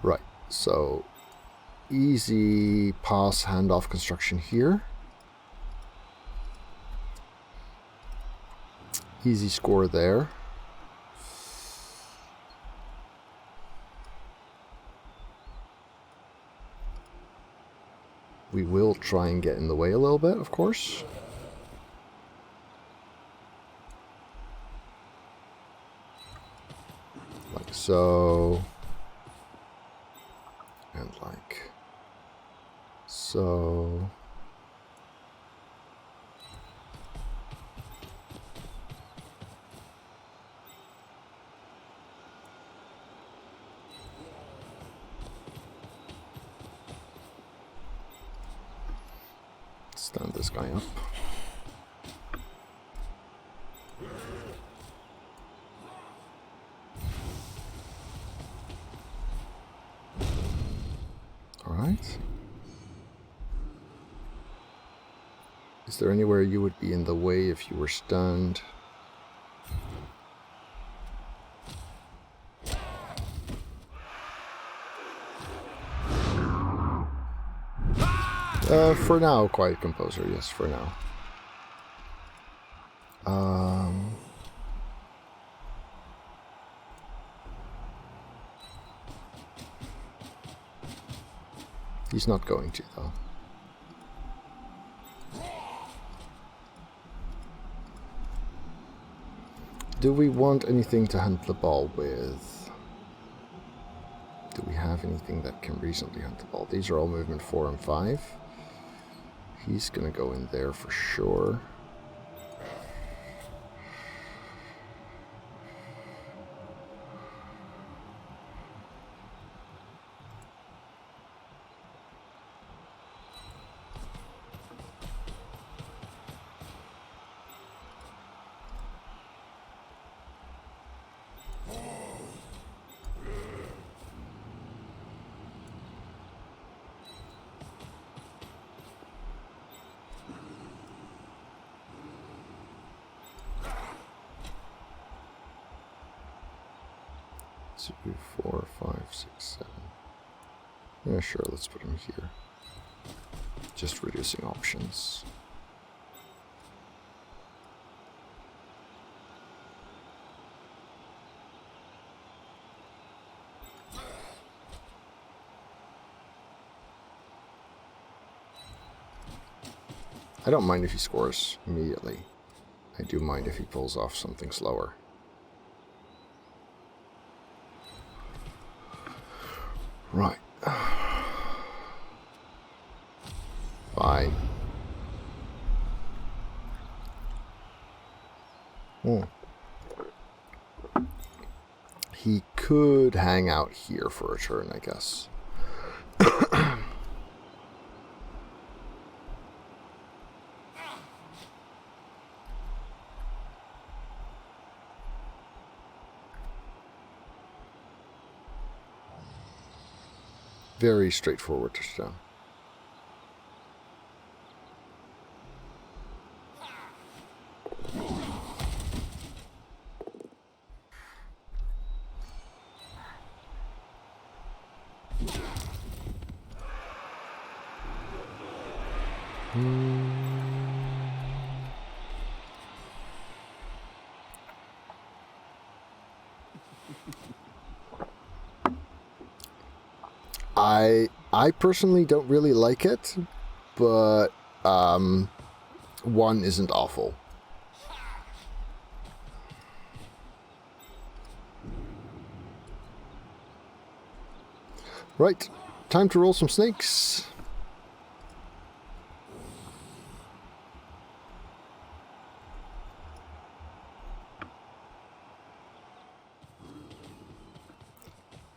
Right, so easy pass handoff construction here. Easy score there. We will try and get in the way a little bit, of course. Like so. And like so. Stand this guy up. All right. Is there anywhere you would be in the way if you were stunned? For now, Quiet Composer, yes, for now. He's not going to, though. Do we want anything to hunt the ball with? Do we have anything that can reasonably hunt the ball? These are all movement 4 and 5. He's going to go in there for sure. Two, 4, 5, 6, 7. Yeah, sure, let's put him here. Just reducing options. I don't mind if he scores immediately. I do mind if he pulls off something slower. Right. Fine. He could hang out here for a turn, I guess. Very straightforward touchdown. I personally don't really like it, but 1 isn't awful. Right, time to roll some snakes.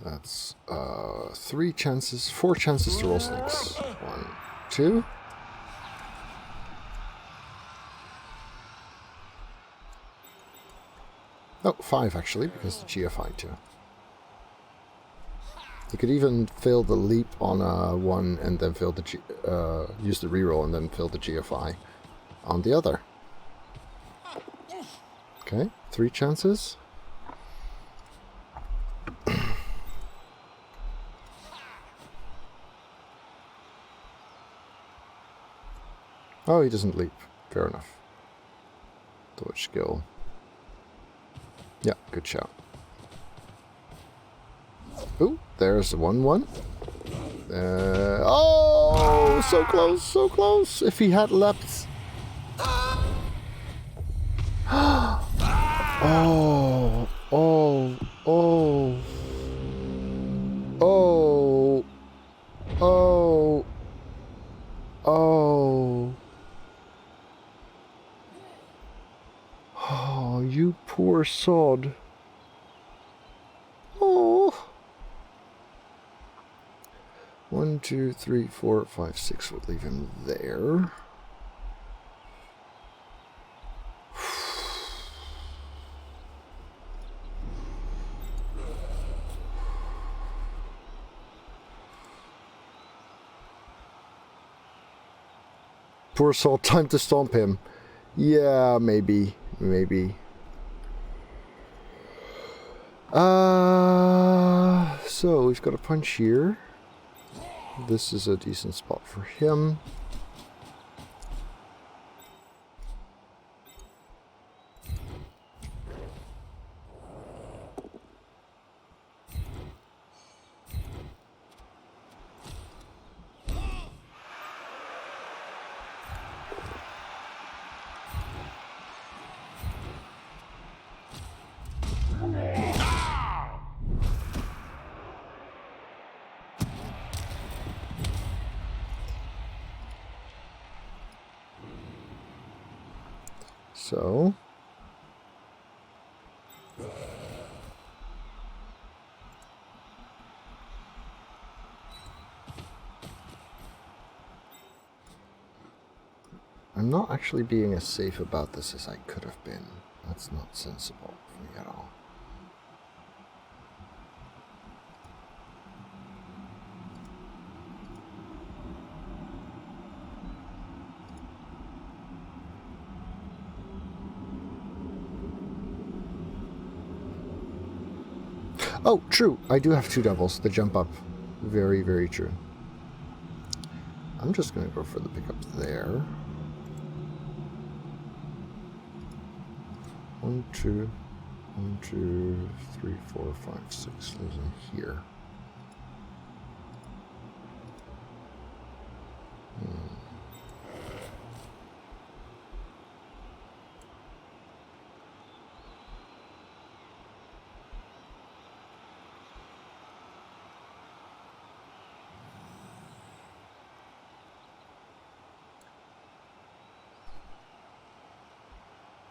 That's 4 chances to roll snakes. 1, 2. Oh, 5 actually, because the GFI too. You could even fail the leap on 1 and then fail the use the reroll and then fail the GFI on the other. Okay, 3 chances. Oh, he doesn't leap. Fair enough. Dodge skill. Yeah, good shout. Ooh, there's the 1-1. Oh, so close, so close. If he had leapt. Oh, oh, oh, oh, oh, oh. Oh, you poor sod. Oh. 1, 2, 3, 4, 5, 6. We'll leave him there. Poor soul, time to stomp him. Yeah, maybe. So we've got a punch here. This is a decent spot for him. So... I'm not actually being as safe about this as I could have been. That's not sensible for me at all. Oh, true. I do have 2 doubles to jump up. Very, very true. I'm just going to go for the pickup there. 1, 2, 1, 2, 3, 4, 5, 6. Lives in here.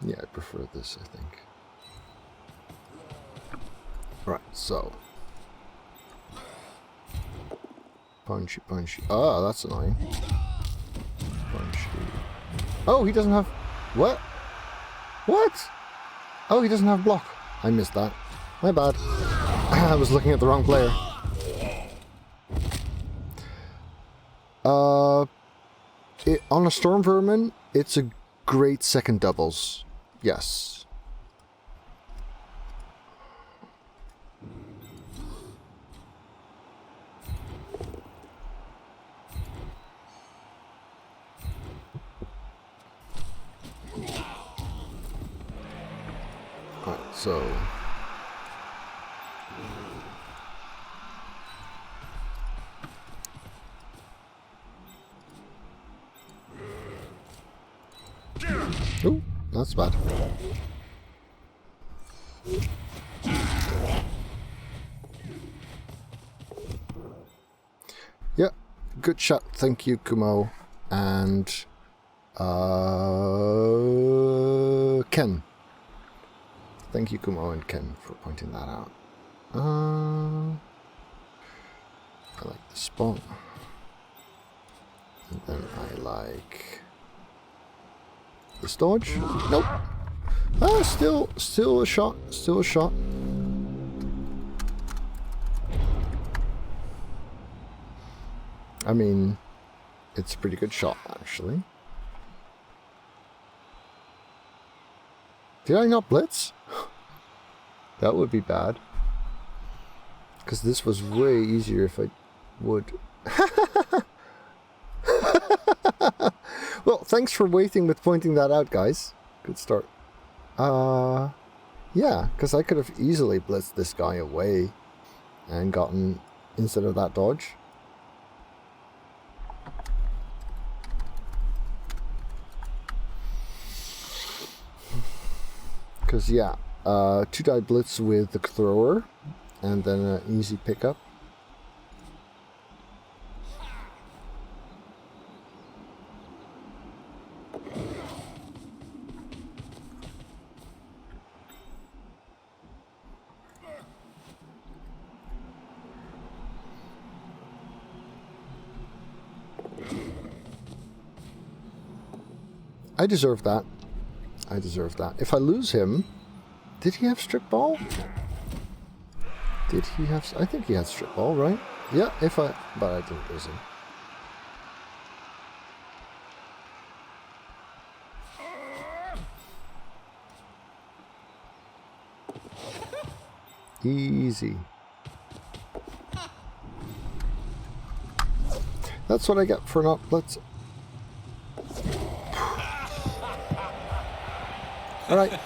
Yeah, I prefer this, I think. Right, so. Punchy, punchy. Ah, that's annoying. Punchy. Oh, he doesn't have... What? What? Oh, he doesn't have block. I missed that. My bad. I was looking at the wrong player. On a Storm Vermin, it's a great second doubles. Yes. Alright, so... Ooh, that's bad. Yeah, good shot. Thank you, Kumo. And Ken. Thank you, Kumo and Ken, for pointing that out. I like the spot. And then I like this dodge. Nope. Ah, still a shot. Still a shot. I mean, it's a pretty good shot, actually. Did I not blitz? That would be bad. Because this was way easier if I would. Well, thanks for waiting with pointing that out, guys. Good start. Yeah, because I could have easily blitzed this guy away and gotten instead of that dodge. Because, yeah, 2-die blitz with the thrower, and then an easy pickup. I deserve that. I deserve that. If I lose him... Did he have strip ball? Did he have... I think he had strip ball, right? Yeah, if I... But I didn't lose him. Easy. That's what I get for not blitz. Alright.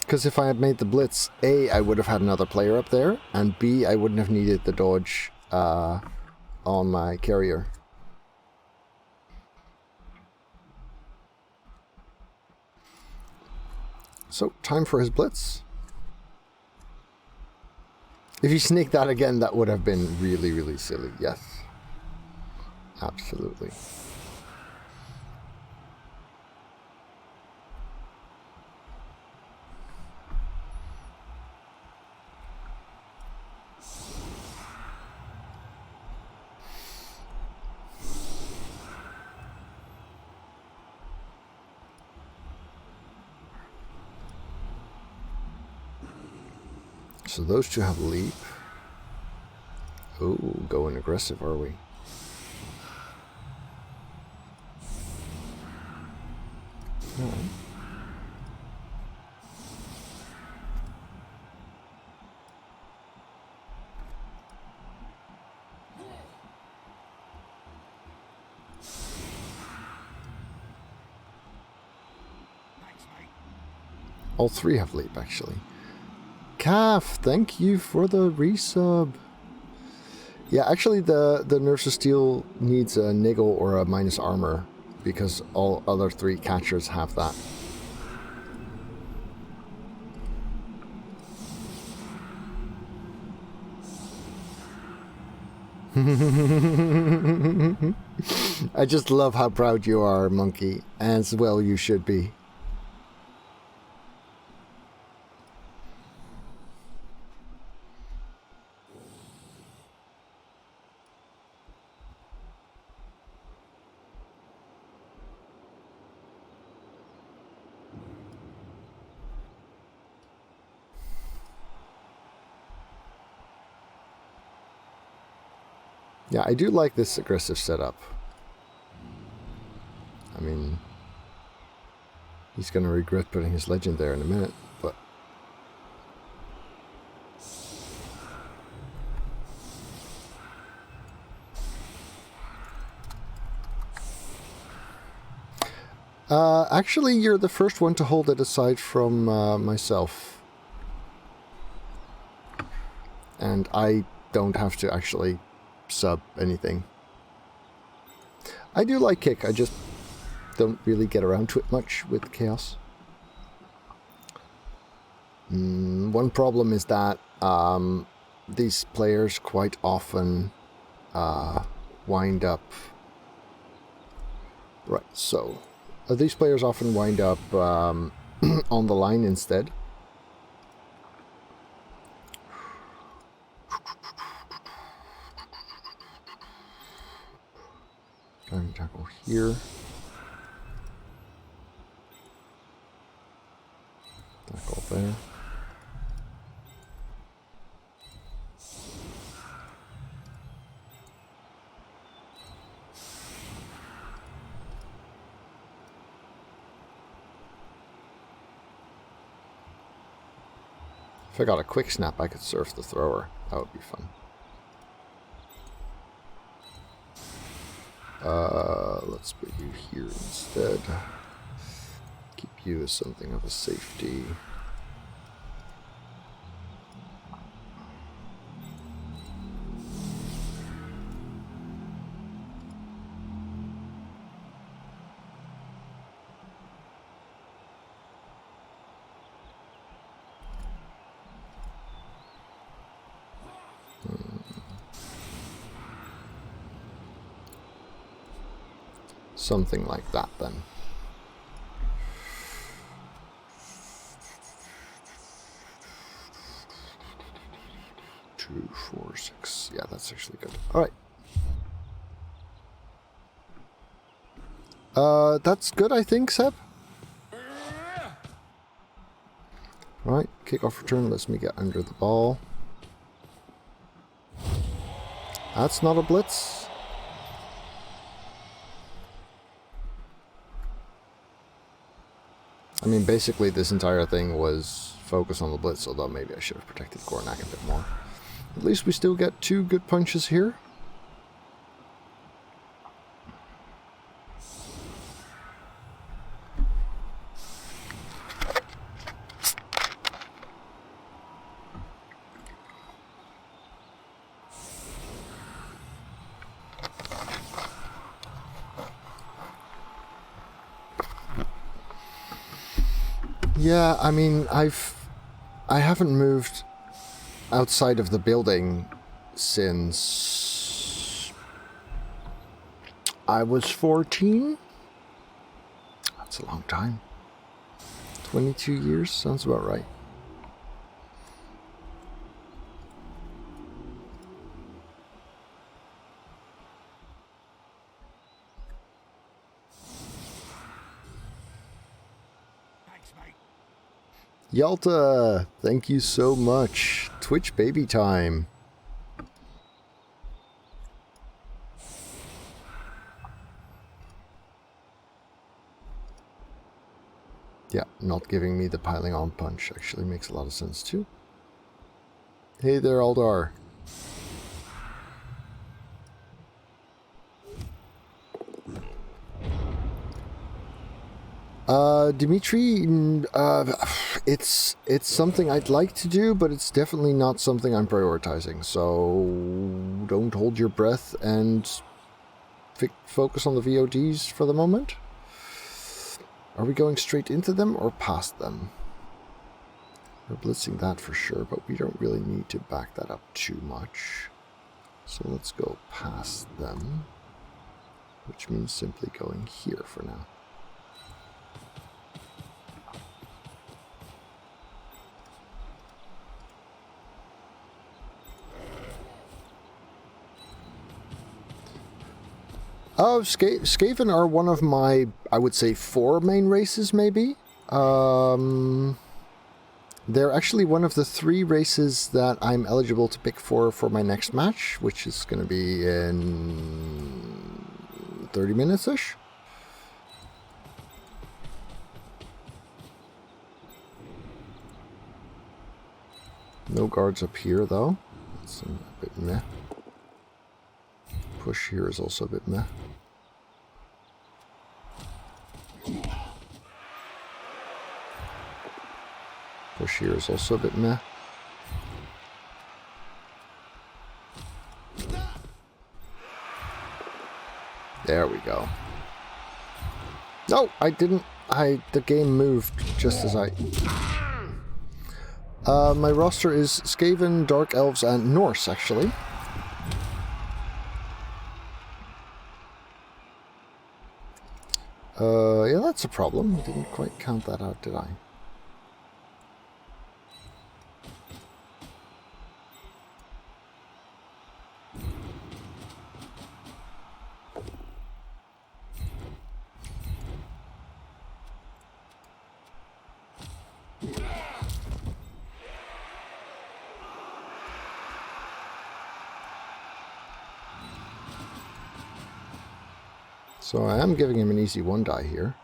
Because if I had made the blitz, A, I would have had another player up there, and B, I wouldn't have needed the dodge on my carrier. So, time for his blitz. If you sneak that again, that would have been really, really silly. Yes. Absolutely. So those two have leap. Oh, going aggressive, are we? Alright. All three have leap, actually. Calf, thank you for the resub. Yeah, actually the Nerves of Steel needs a niggle or a minus armor because all other three catchers have that. I just love how proud you are, Monkey, as well you should be. Yeah, I do like this aggressive setup. I mean, he's going to regret putting his legend there in a minute, but... actually, you're the first one to hold it aside from myself. And I don't have to actually sub anything. I do like kick, I just don't really get around to it much with chaos. One problem is that these players quite often wind up... Right, so... these players often wind up on the line instead. Trying to tackle here. Tackle there. If I got a quick snap, I could surf the thrower. That would be fun. Let's put you here instead. Keep you as something of a safety. Something like that, then. Two, 4, 6. Yeah, that's actually good. All right. That's good, I think, Seb. All right, kickoff return lets me get under the ball. That's not a blitz. I mean, basically this entire thing was focus on the blitz, although maybe I should have protected Gornak a bit more. At least we still get 2 good punches here. Yeah, I mean, I haven't moved outside of the building since I was 14. That's a long time. 22 years sounds about right. Yalta, thank you so much. Twitch baby time. Yeah, not giving me the piling on punch actually makes a lot of sense too. Hey there, Aldar. Dimitri, it's something I'd like to do, but it's definitely not something I'm prioritizing. So don't hold your breath and focus on the VODs for the moment. Are we going straight into them or past them? We're blitzing that for sure, but we don't really need to back that up too much. So let's go past them, which means simply going here for now. Oh, Skaven are one of my, I would say, 4 main races, maybe. They're actually one of the 3 races that I'm eligible to pick for my next match, which is going to be in 30 minutes-ish. No guards up here, though. That's a bit meh. Push here is also a bit meh. Push here is also a bit meh. There we go. No, I didn't. The game moved just as I... my roster is Skaven, Dark Elves, and Norse, actually. Yeah, that's a problem. Didn't quite count that out, did I? So I am giving him an easy 1 die here,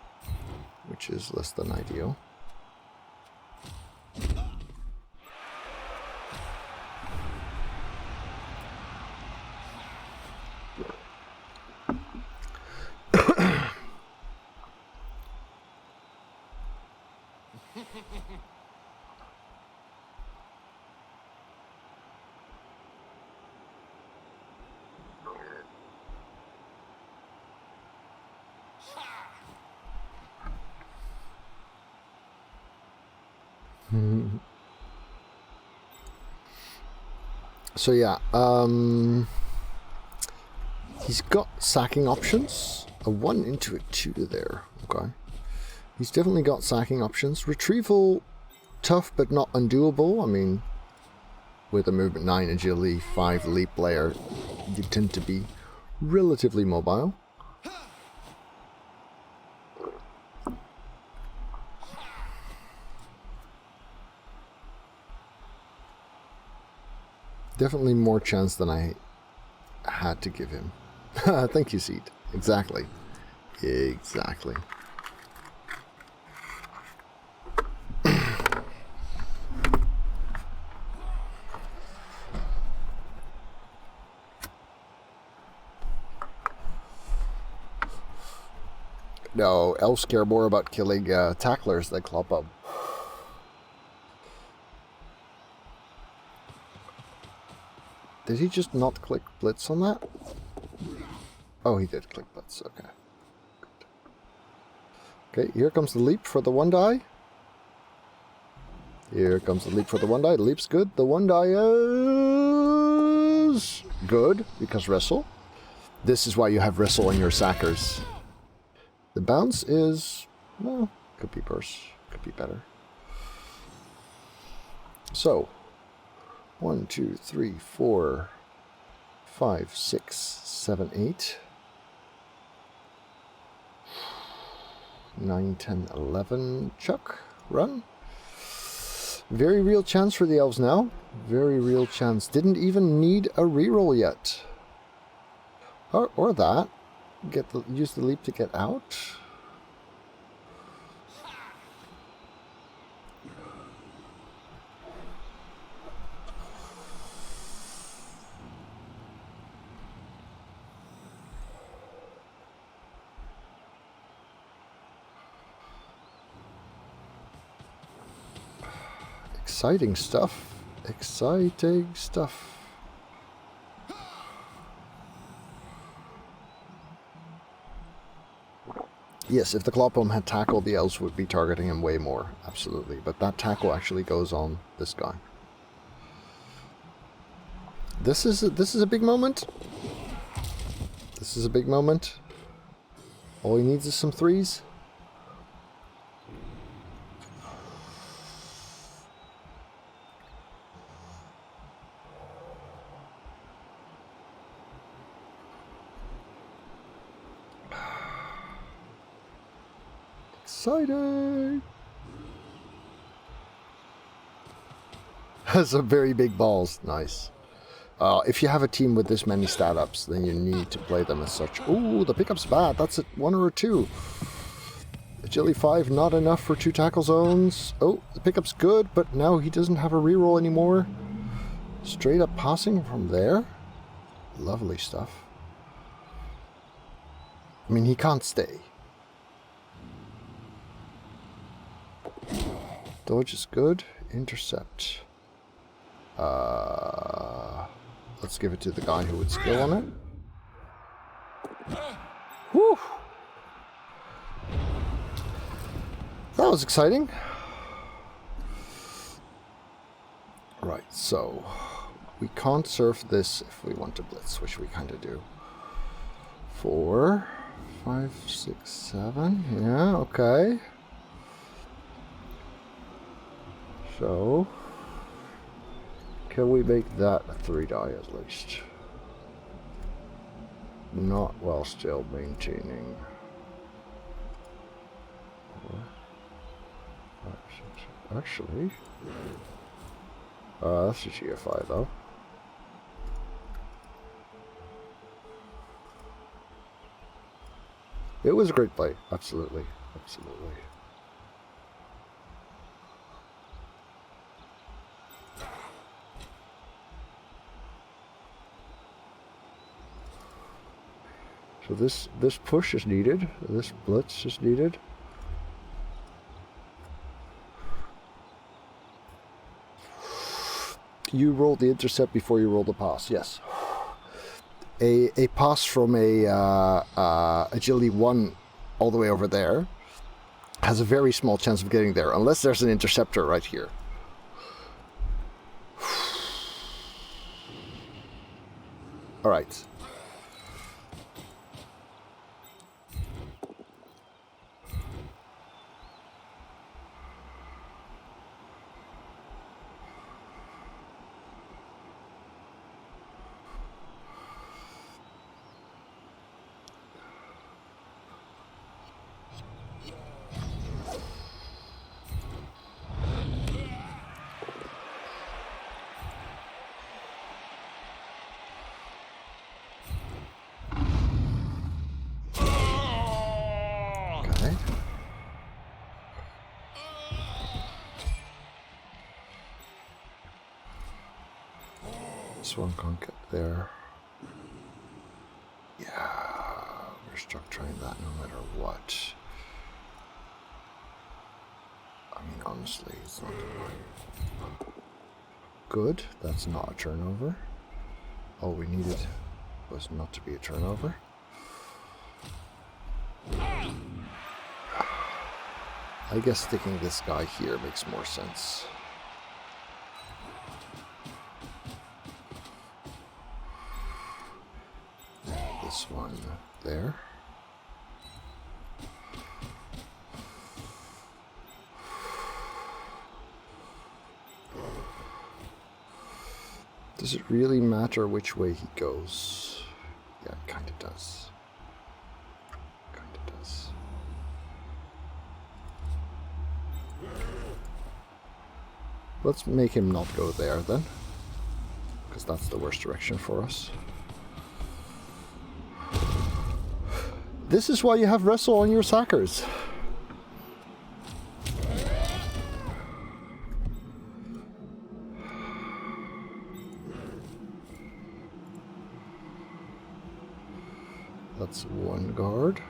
which is less than ideal. So yeah, he's got sacking options. A 1 into a 2 there. Okay. He's definitely got sacking options. Retrieval, tough but not undoable. I mean, with a movement 9 agility 5 leap player, you tend to be relatively mobile. Definitely more chance than I had to give him. Thank you, Seed. Exactly. Exactly. No, elves care more about killing tacklers than club them. Did he just not click Blitz on that? Oh, he did click Blitz. Okay. Good. Okay, here comes the leap for the 1 die. Here comes the leap for the one die. The leap's good. The one die is good because wrestle. This is why you have wrestle in your sackers. The bounce is, well, could be worse. Could be better. So, 1, 2, 3, 4, 5, 6, 7, 8, 9, 10, 11. Chuck, run. Very real chance for the elves now. Very real chance. Didn't even need a reroll yet. Or that. Use the leap to get out. Exciting stuff. Exciting stuff. Yes, if the Clopholm had tackle, the elves would be targeting him way more. Absolutely. But that tackle actually goes on this guy. This is a big moment. This is a big moment. All he needs is some threes. Exciting! Some very big balls. Nice. If you have a team with this many stat ups, then you need to play them as such. Ooh, the pickup's bad. That's a 1 or a 2. Agility 5, not enough for 2 tackle zones. Oh, the pickup's good, but now he doesn't have a reroll anymore. Straight up passing from there. Lovely stuff. I mean, he can't stay. Dodge is good. Intercept. Let's give it to the guy who would skill on it. Whew! That was exciting. Right, so we can't surf this if we want to blitz, which we kind of do. 4, 5, 6, 7. Yeah, okay. So, can we make that a 3 die at least? Not while still maintaining. 4, 5, 6. Actually, that's a GFI though. It was a great play, absolutely, absolutely. So this push is needed. This blitz is needed. You rolled the intercept before you rolled the pass. Yes. A pass from a agility 1 all the way over there has a very small chance of getting there, unless there's an interceptor right here. All right. This one can't get there. Yeah, we're stuck trying that no matter what. I mean, honestly, it's not good. That's not a turnover. All we needed was not to be a turnover. I guess sticking this guy here makes more sense. this one there. Does it really matter which way he goes? Yeah, it kind of does. Kind of does. Let's make him not go there then, because that's the worst direction for us. This is why you have wrestle on your sackers. That's one guard.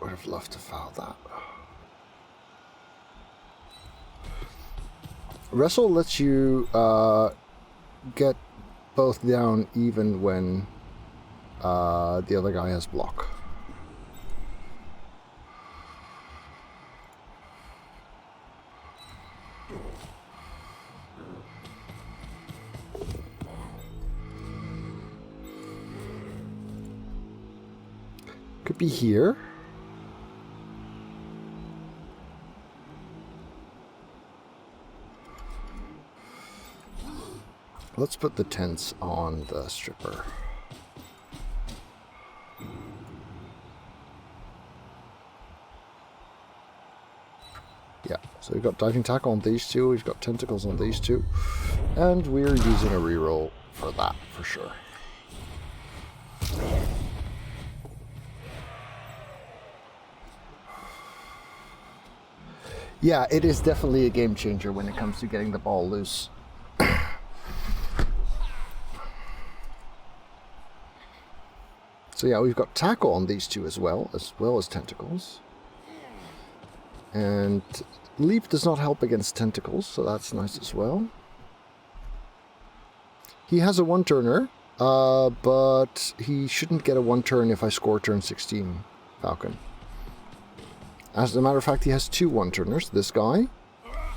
Would have loved to foul that. Wrestle lets you get both down even when the other guy has block. Could be here. Let's put the tents on the stripper. Yeah, so we've got diving tackle on these two, we've got tentacles on these two, and we're using a reroll for that, for sure. Yeah, it is definitely a game changer when it comes to getting the ball loose. So yeah, we've got tackle on these two as well as tentacles. And leap does not help against tentacles, so that's nice as well. He has a one-turner, but he shouldn't get a one-turn if I score turn 16, Falcon. As a matter of fact, he has two one-turners, this guy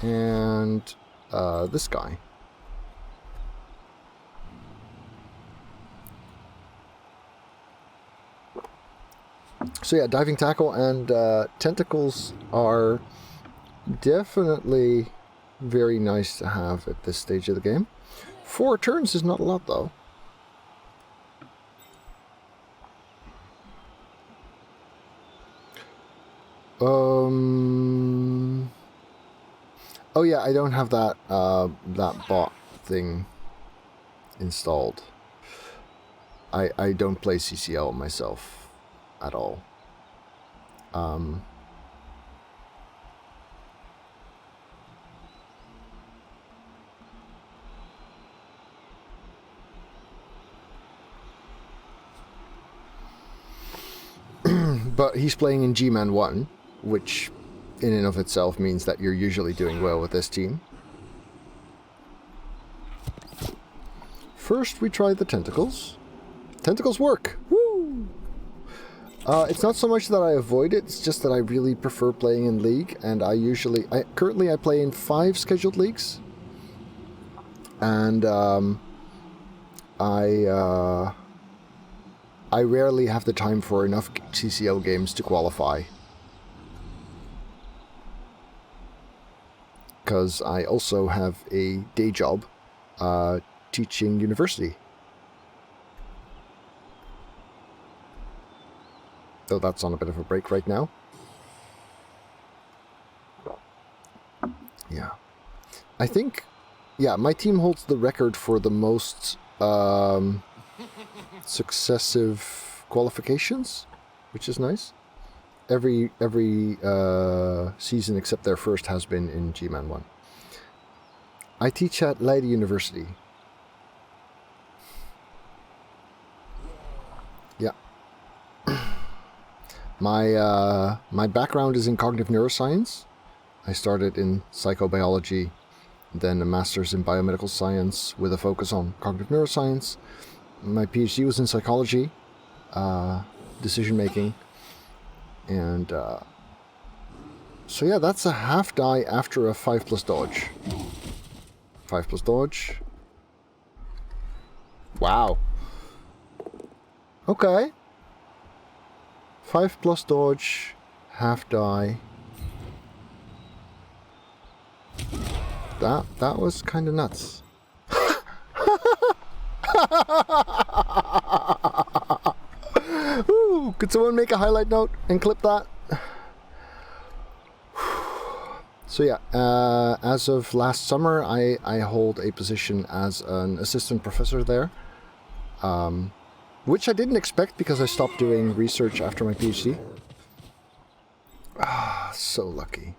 and this guy. So yeah, diving tackle and tentacles are definitely very nice to have at this stage of the game. 4 turns is not a lot though. Oh yeah, I don't have that that bot thing installed. I don't play CCL myself at all. But he's playing in GMan 1, which in and of itself means that you're usually doing well with this team. First we try the tentacles. Tentacles work! Woo! It's not so much that I avoid it, it's just that I really prefer playing in League, and currently I play in 5 scheduled leagues. And I rarely have the time for enough CCL games to qualify. Because I also have a day job teaching university. So that's on a bit of a break right now. Yeah. I think, yeah, my team holds the record for the most successive qualifications, which is nice. Every season except their first has been in GMan 1. I teach at Leiden University. Yeah. My background is in cognitive neuroscience. I started in psychobiology, then a master's in biomedical science with a focus on cognitive neuroscience. My PhD was in psychology. decision making. And so yeah, that's a half die after a 5+ dodge. 5+ dodge. Wow. Okay. 5+ dodge, half die. That was kind of nuts. Ooh, could someone make a highlight note and clip that? So yeah, as of last summer, I hold a position as an assistant professor there. Which I didn't expect because I stopped doing research after my PhD. Ah, so lucky.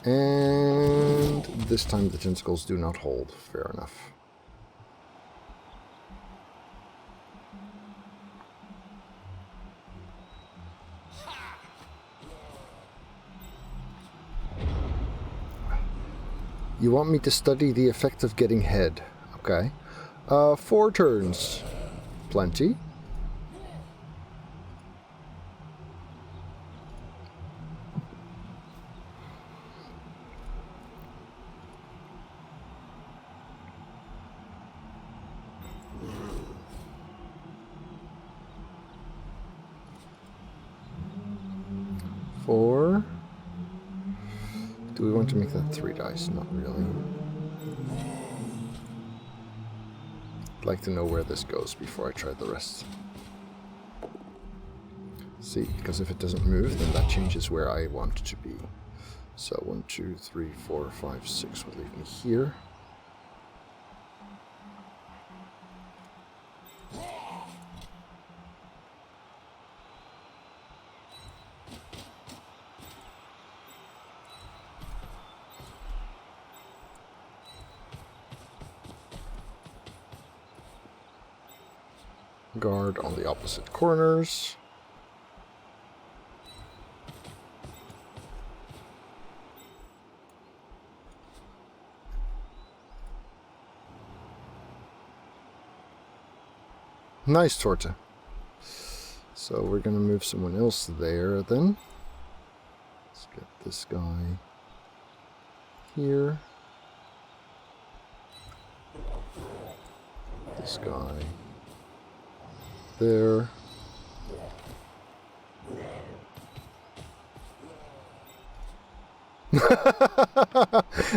And this time the tentacles do not hold. Fair enough. You want me to study the effect of getting head. Okay. 4 turns. Plenty. Four. Do we want to make that 3 dice? Not really. I'd like to know where this goes before I try the rest. See, because if it doesn't move, then that changes where I want it to be. So 1, 2, 3, 4, 5, 6 would leave me here. Guard on the opposite corners. Nice, Torta. So we're going to move someone else there then. Let's get this guy here. This guy there.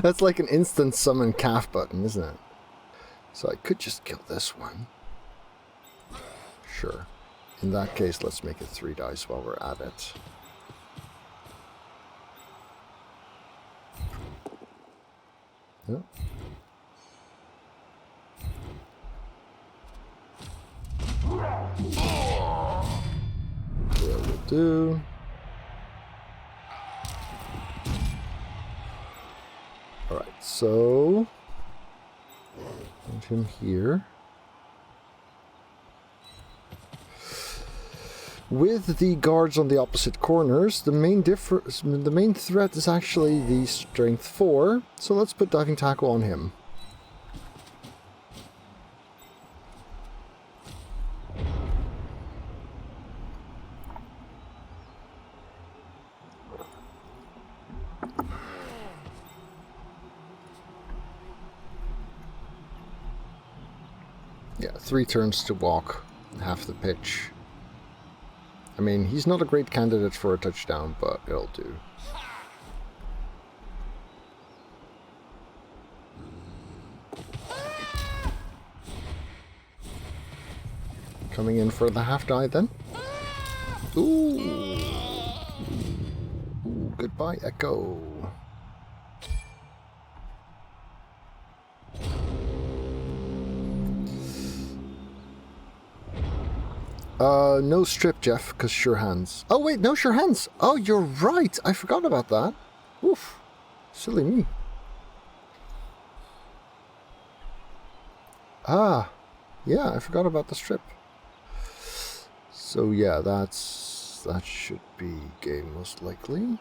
That's like an instant summon calf button, isn't it? So I could just kill this one. Sure. In that case, let's make it 3 dice while we're at it. Yep. That will do. Alright, so put him here. With the guards on the opposite corners, the main threat is actually the strength 4. So let's put diving tackle on him. Yeah, 3 turns to walk, half the pitch. I mean, he's not a great candidate for a touchdown, but it'll do. Coming in for the half die then. Ooh. Ooh, goodbye, Echo. No strip, Jeff, because sure hands. Oh, wait, no sure hands. Oh, you're right. I forgot about that. Oof. Silly me. Ah. Yeah, I forgot about the strip. So yeah, that should be game most likely.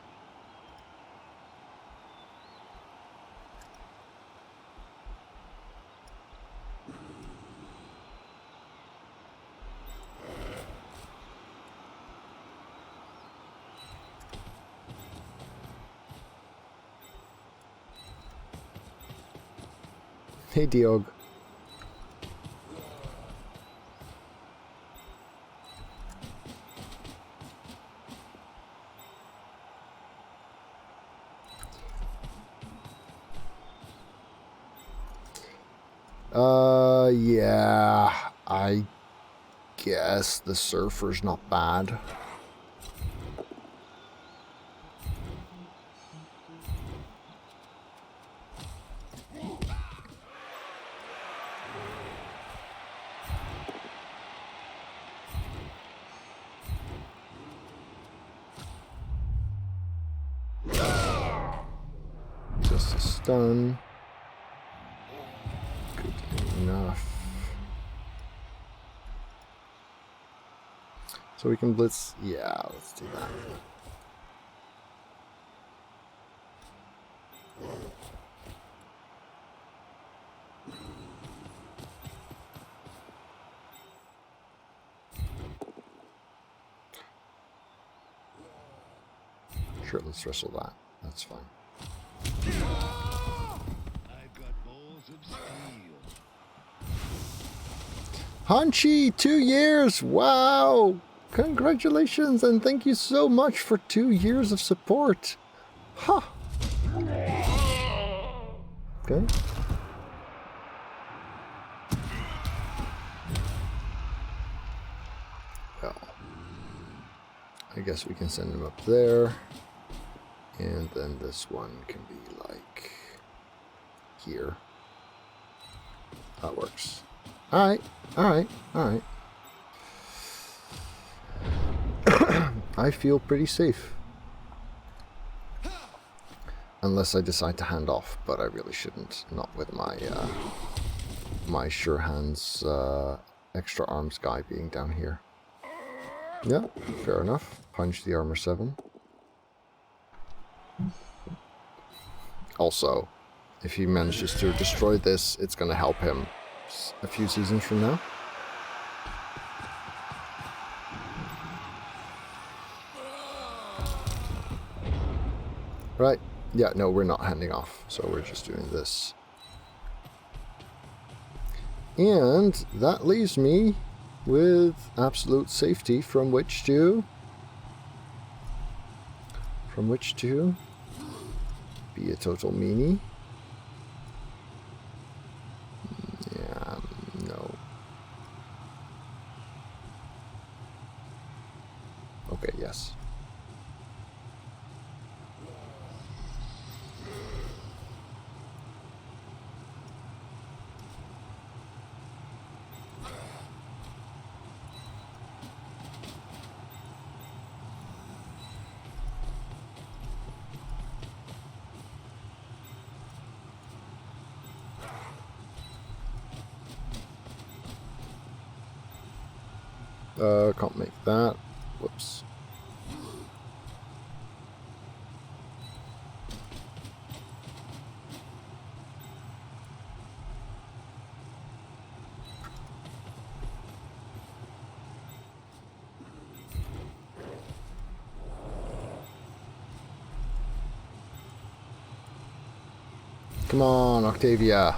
Hey, Diog. Yeah, I guess the surfer's not bad. Just a stun. Good enough. So we can blitz. Yeah, let's do that. Sure, let's wrestle that. That's fine. I've got balls of steel. Hanchi, 2 years! Wow! Congratulations and thank you so much for 2 years of support. Huh. Okay. Well, I guess we can send him up there. And then this one can be like here. That works. Alright, alright, alright. I feel pretty safe. Unless I decide to hand off, but I really shouldn't. Not with my my sure hands extra arms guy being down here. Yeah, fair enough. Punch the armor 7. Also, if he manages to destroy this, it's going to help him a few seasons from now. Right. Yeah, no, we're not handing off, so we're just doing this. And that leaves me with absolute safety from which to be a total meanie. Yeah, no. Okay, yes. Can't make that. Whoops. Come on, Octavia.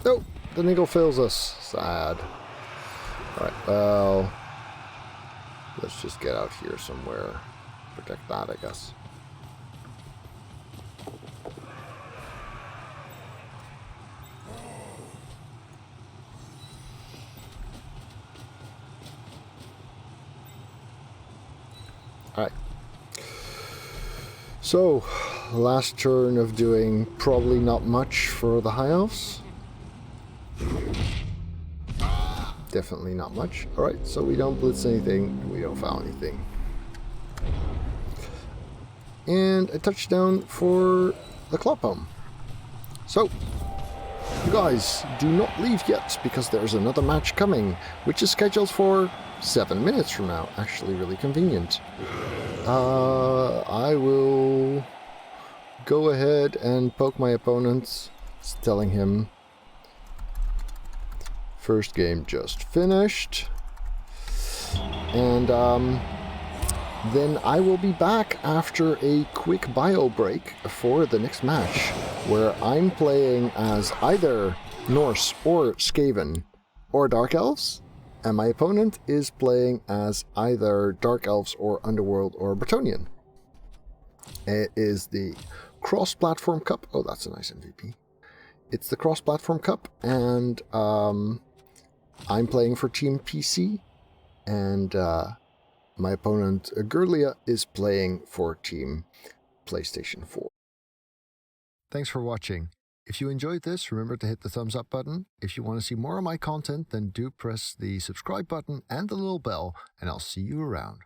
Nope, the needle fails us. Sad. Alright, well, let's just get out here somewhere. Protect that, I guess. Alright. So, last turn of doing probably not much for the High Elves. Definitely not much. Alright, so we don't blitz anything, and we don't foul anything. And a touchdown for the Kloppum. So, you guys, do not leave yet, because there's another match coming, which is scheduled for 7 minutes from now. Actually, really convenient. I will go ahead and poke my opponent, telling him, first game just finished. And then I will be back after a quick bio break for the next match, where I'm playing as either Norse or Skaven or Dark Elves, and my opponent is playing as either Dark Elves or Underworld or Bretonnian. It is the Cross-Platform Cup. Oh, that's a nice MVP. It's the Cross-Platform Cup, and I'm playing for Team PC, and my opponent, Gerlia, is playing for Team PlayStation 4. Thanks for watching. If you enjoyed this, remember to hit the thumbs up button. If you want to see more of my content, then do press the subscribe button and the little bell, and I'll see you around.